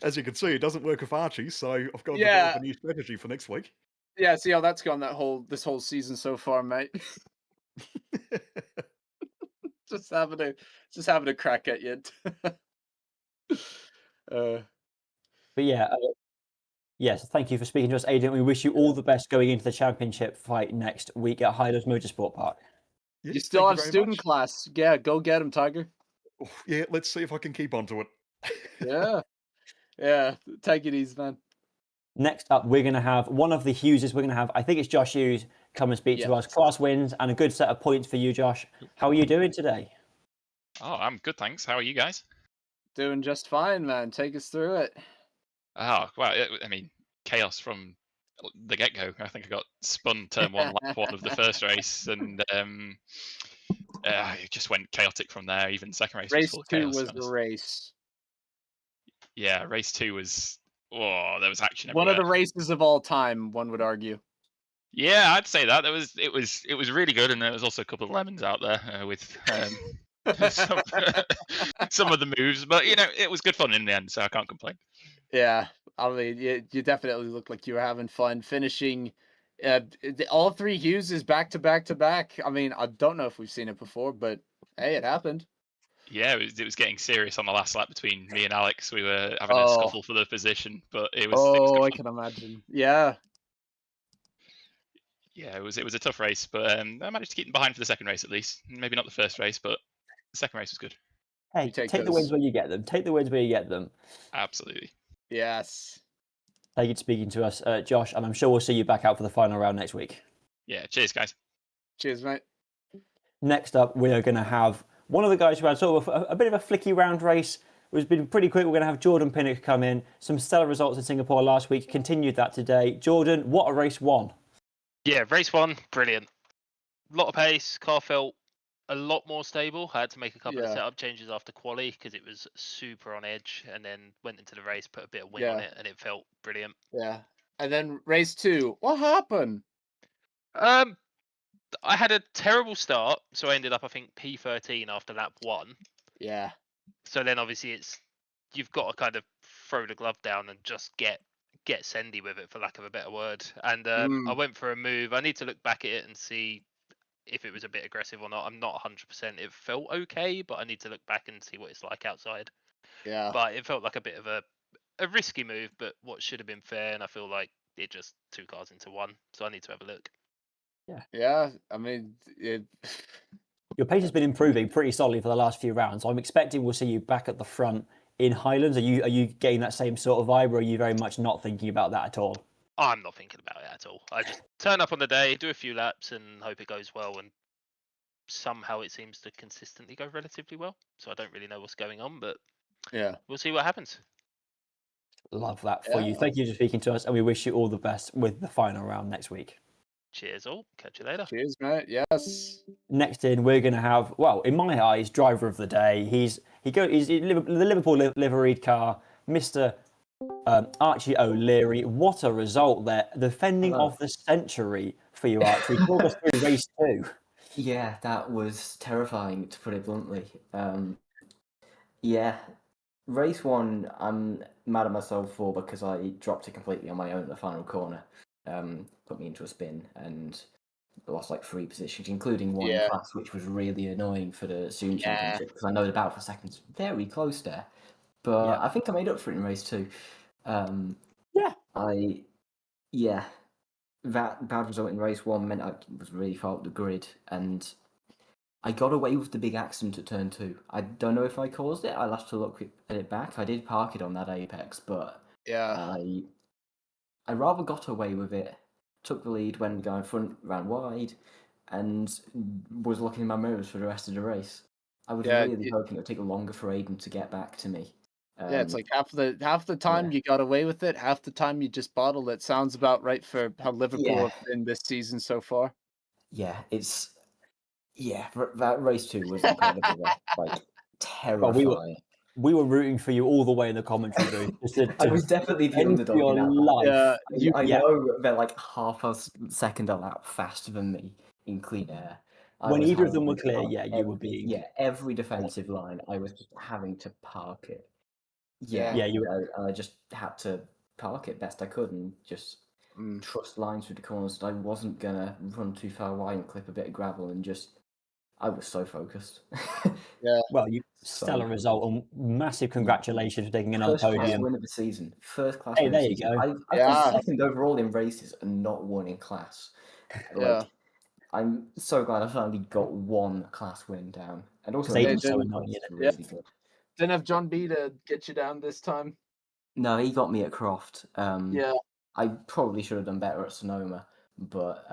as you can see, it doesn't work with Archie, so I've got to develop a new strategy for next week. Yeah, see how that's gone this whole season so far, mate. just having a crack at you. But yeah, yes, thank you for speaking to us, Aiden. We wish you all the best going into the championship fight next week at Highlands Motorsport Park. Yeah, you still have student class. Yeah, go get him, Tiger. Oh, yeah, let's see if I can keep on to it. Yeah. Take it easy, man. Next up, we're going to have one of the Hugheses. We're going to have, I think it's Josh Hughes, come and speak to us. Class wins and a good set of points for you, Josh. How are you doing today? Oh, I'm good, thanks. How are you guys? Doing just fine, man. Take us through it. Oh, well, I mean, chaos from the get-go. I think I got spun turn 1, lap 1 of the first race, and it just went chaotic from there. Even second race was full of chaos. Race 2 was the race. Yeah, race 2 was... Oh, there was action everywhere. One of the races of all time, one would argue. Yeah, I'd say that. It was really good, and there was also a couple of lemons out there with some of the moves, but it was good fun in the end, so I can't complain. Yeah, I mean, you definitely looked like you were having fun finishing all 3 Hugheses back to back to back. I mean, I don't know if we've seen it before, but hey, it happened. Yeah, it was getting serious on the last lap between me and Alex. We were having a scuffle for the position, but it was. Oh, I can imagine. Yeah. Yeah, it was a tough race, but I managed to keep them behind for the second race at least. Maybe not the first race, but the second race was good. Hey, take the wins where you get them. Take the wins where you get them. Absolutely. Yes. Thank you for speaking to us, Josh, and I'm sure we'll see you back out for the final round next week. Yeah, cheers, guys. Cheers, mate. Next up, we are going to have one of the guys who had sort of a bit of a flicky round race. It's been pretty quick. We're going to have Jordan Pinnock come in. Some stellar results in Singapore last week. Continued that today. Jordan, what a race 1. Yeah, race 1, brilliant. A lot of pace. Car felt a lot more stable. I had to make a couple of setup changes after quali because it was super on edge, and then went into the race, put a bit of wing on it, and it felt brilliant. Yeah. And then race 2, what happened? I had a terrible start, so I ended up, I think, P13 after lap 1. Yeah. So then obviously you've got to kind of throw the glove down and just get get sendy with it, for lack of a better word. And I went for a move. I need to look back at it and see if it was a bit aggressive or not. I'm not 100%. It felt okay, but I need to look back and see what it's like outside. Yeah. But it felt like a bit of a risky move, but what should have been fair. And I feel like it just 2 cars into 1. So I need to have a look. Yeah. I mean, Your pace has been improving pretty solidly for the last few rounds. I'm expecting we'll see you back at the front in Highlands. Are you getting that same sort of vibe, or are you very much not thinking about that at all? I'm not thinking about it at all. I just turn up on the day, do a few laps, and hope it goes well. And somehow it seems to consistently go relatively well. So I don't really know what's going on, but yeah. we'll see what happens. Love that for you. Yeah. Thank you for speaking to us, and we wish you all the best with the final round next week. Cheers all. Catch you later. Cheers, mate. Yes. Next in, we're going to have, well, in my eyes, driver of the day. He's the Liverpool liveried car, Mr. Archie O'Leary. What a result there. Defending of the century for you, Archie. Talk us through race 2. Yeah, that was terrifying, to put it bluntly. Yeah, race 1, I'm mad at myself for because I dropped it completely on my own at the final corner. Put me into a spin and lost like 3 positions, including one in class, which was really annoying for the Zoom Championship because I know the battle for seconds very close there. But I think I made up for it in race 2. That bad result in race 1 meant I was really far up the grid, and I got away with the big accident at turn 2. I don't know if I caused it. I'll have to look at it back. I did park it on that apex, but I rather got away with it. Took the lead when going front, ran wide, and was looking in my mirrors for the rest of the race. I was really hoping it would take longer for Aiden to get back to me. It's like half the time you got away with it, half the time you just bottled it. Sounds about right for how Liverpool have been this season so far. Yeah, that race 2 was incredible. Like terrifying. We were rooting for you all the way in the commentary booth. I was definitely the underdog in that life. I know they're like half a second a lap faster than me in clean air. When either of them were clear, you were being... Yeah, every defensive line, I was just having to park it. I just had to park it best I could and just trust lines through the corners that I wasn't going to run too far wide and clip a bit of gravel and just... I was so focused. Well, stellar result and massive congratulations for taking another podium. First class win of the season. First class win of the season. There you go. I've got second overall in races and not won in class. I'm so glad I finally got 1 class win down. And also, really good. Didn't have John B to get you down this time. No, he got me at Croft. I probably should have done better at Sonoma, but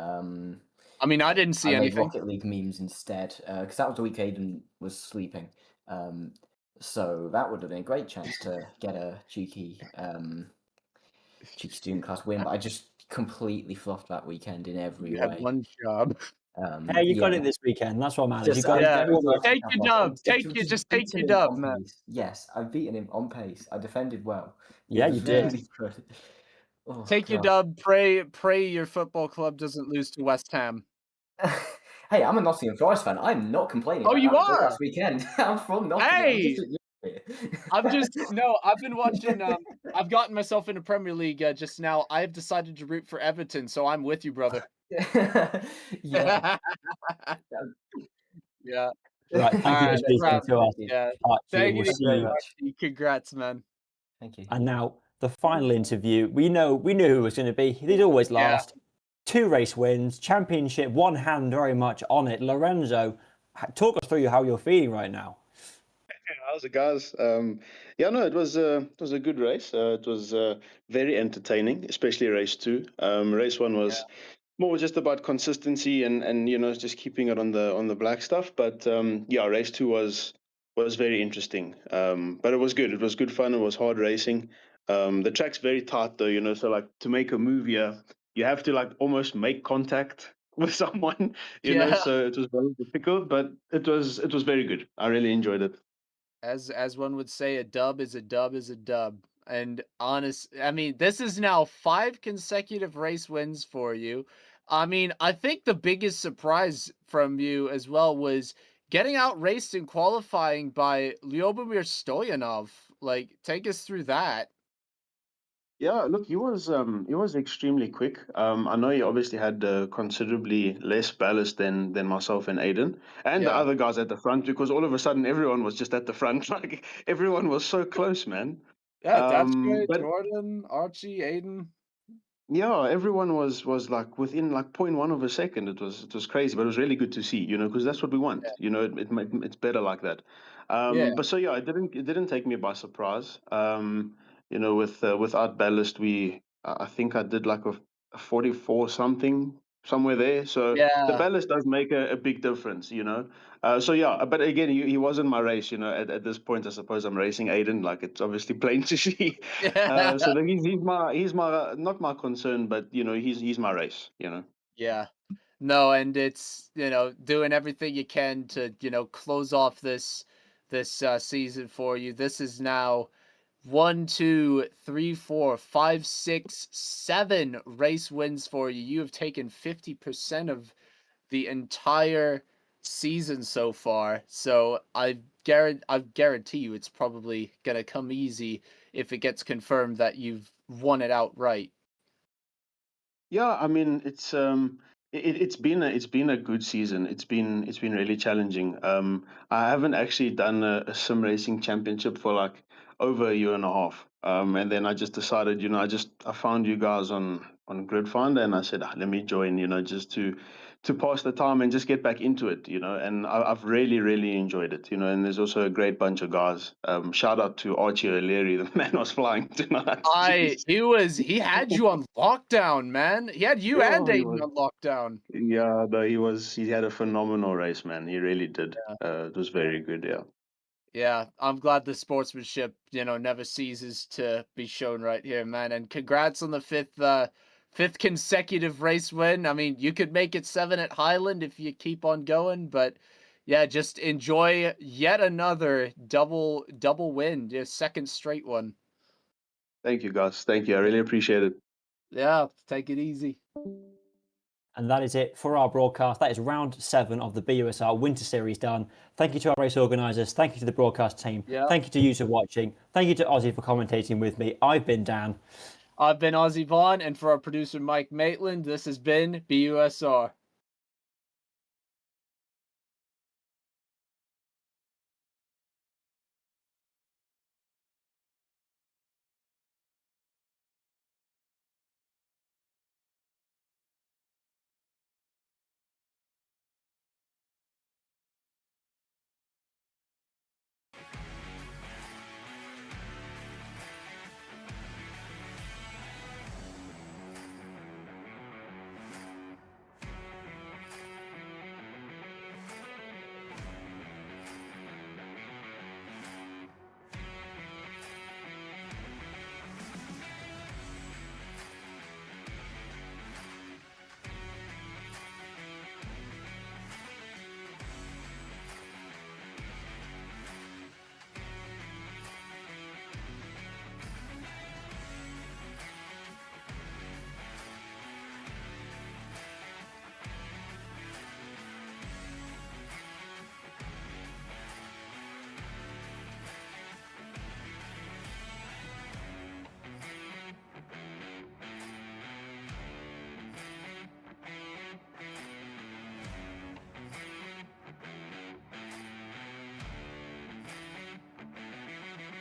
I mean, I didn't see anything. Rocket League memes instead, because that was the week Aiden was sleeping. So that would have been a great chance to get a cheeky student class win, but I just completely fluffed that weekend in every way. Had one job. Hey, you got it this weekend. That's what matters. Take your dub. Take your dub, man. Yes, I've beaten him on pace. I defended well. Yeah, you did. Take your dub. Pray your football club doesn't lose to West Ham. Hey, I'm a Nottingham Forest fan. I'm not complaining. Oh, you are last weekend. I'm from Nottingham. Hey, I've been watching. I've gotten myself into Premier League just now. I've decided to root for Everton, so I'm with you, brother. Yeah. Yeah. Right, thank you for speaking to us. Yeah. Thank you very much. Congrats, man. Thank you. And now the final interview. We knew who it was going to be. He's always last. 2 race wins, championship, 1 hand very much on it. Lorenzo, talk us through how you're feeling right now. How's it, guys? It was a good race. It was very entertaining, especially race 2. Race 1 was more just about consistency and just keeping it on the black stuff. But race 2 was very interesting. But it was good. It was good fun. It was hard racing. The track's very tight though, so like to make a move here, you have to like almost make contact with someone, know. So it was very difficult, but it was very good. I really enjoyed it. As one would say, a dub is a dub is a dub. And this is now 5 consecutive race wins for you. I mean, I think the biggest surprise from you as well was getting out raced in qualifying by Lyubomir Stoyanov. Like, take us through that. Yeah, look, he was extremely quick. I know he obviously had considerably less ballast than myself and Aiden and the Yeah. other guys at the front because all of a sudden everyone was just at the front. Like everyone was so close, man. Yeah, that's great. But Jordan, Archie, Aiden. yeah, everyone was like within like point 0.1 of a second. It was crazy, but it was really good to see, because that's what we want. It's better like that. Yeah. But so yeah, it didn't take me by surprise. Without ballast, I think I did like a 44 something somewhere there. So the Yeah. ballast does make a big difference. So yeah, but again, he wasn't my race. At this point, I suppose I'm racing Aiden. Like it's obviously plain to see. Yeah. So then he's my not my concern, but he's my race. Yeah. No, and it's, doing everything you can to, close off this season for you. This is now 1, 2, 3, 4, 5, 6, 7 race wins for you. You have taken 50% of the entire season so far. So I guarantee you it's probably gonna come easy if it gets confirmed that you've won it outright. Yeah, I mean it's been a good season. It's been really challenging. I haven't actually done a sim racing championship for like over a year and a half. And then I just decided, I found you guys on Grid Finder and I said, let me join, just to pass the time and just get back into it. And I've really, really enjoyed it. And there's also a great bunch of guys. Shout out to Archie O'Leary, the man was flying tonight. Jeez. He had you on lockdown, man. He had you and Yeah, he Aiden was. on lockdown. Yeah, no, he had a phenomenal race, man. He really did. It was very good, yeah. Yeah, I'm glad the sportsmanship, never ceases to be shown right here, man. And congrats on the fifth consecutive race win. I mean, you could make it 7 at Highland if you keep on going, but yeah, just enjoy yet another double win, your second straight one. Thank you, guys. Thank you. I really appreciate it. Yeah, take it easy. And that is it for our broadcast. That is round 7 of the BUSR Winter Series done. Thank you to our race organisers. Thank you to the broadcast team. Yeah. Thank you to you for watching. Thank you to Ozzy for commentating with me. I've been Dan. I've been Ozzy Vaughn, and for our producer Mike Maitland, this has been BUSR.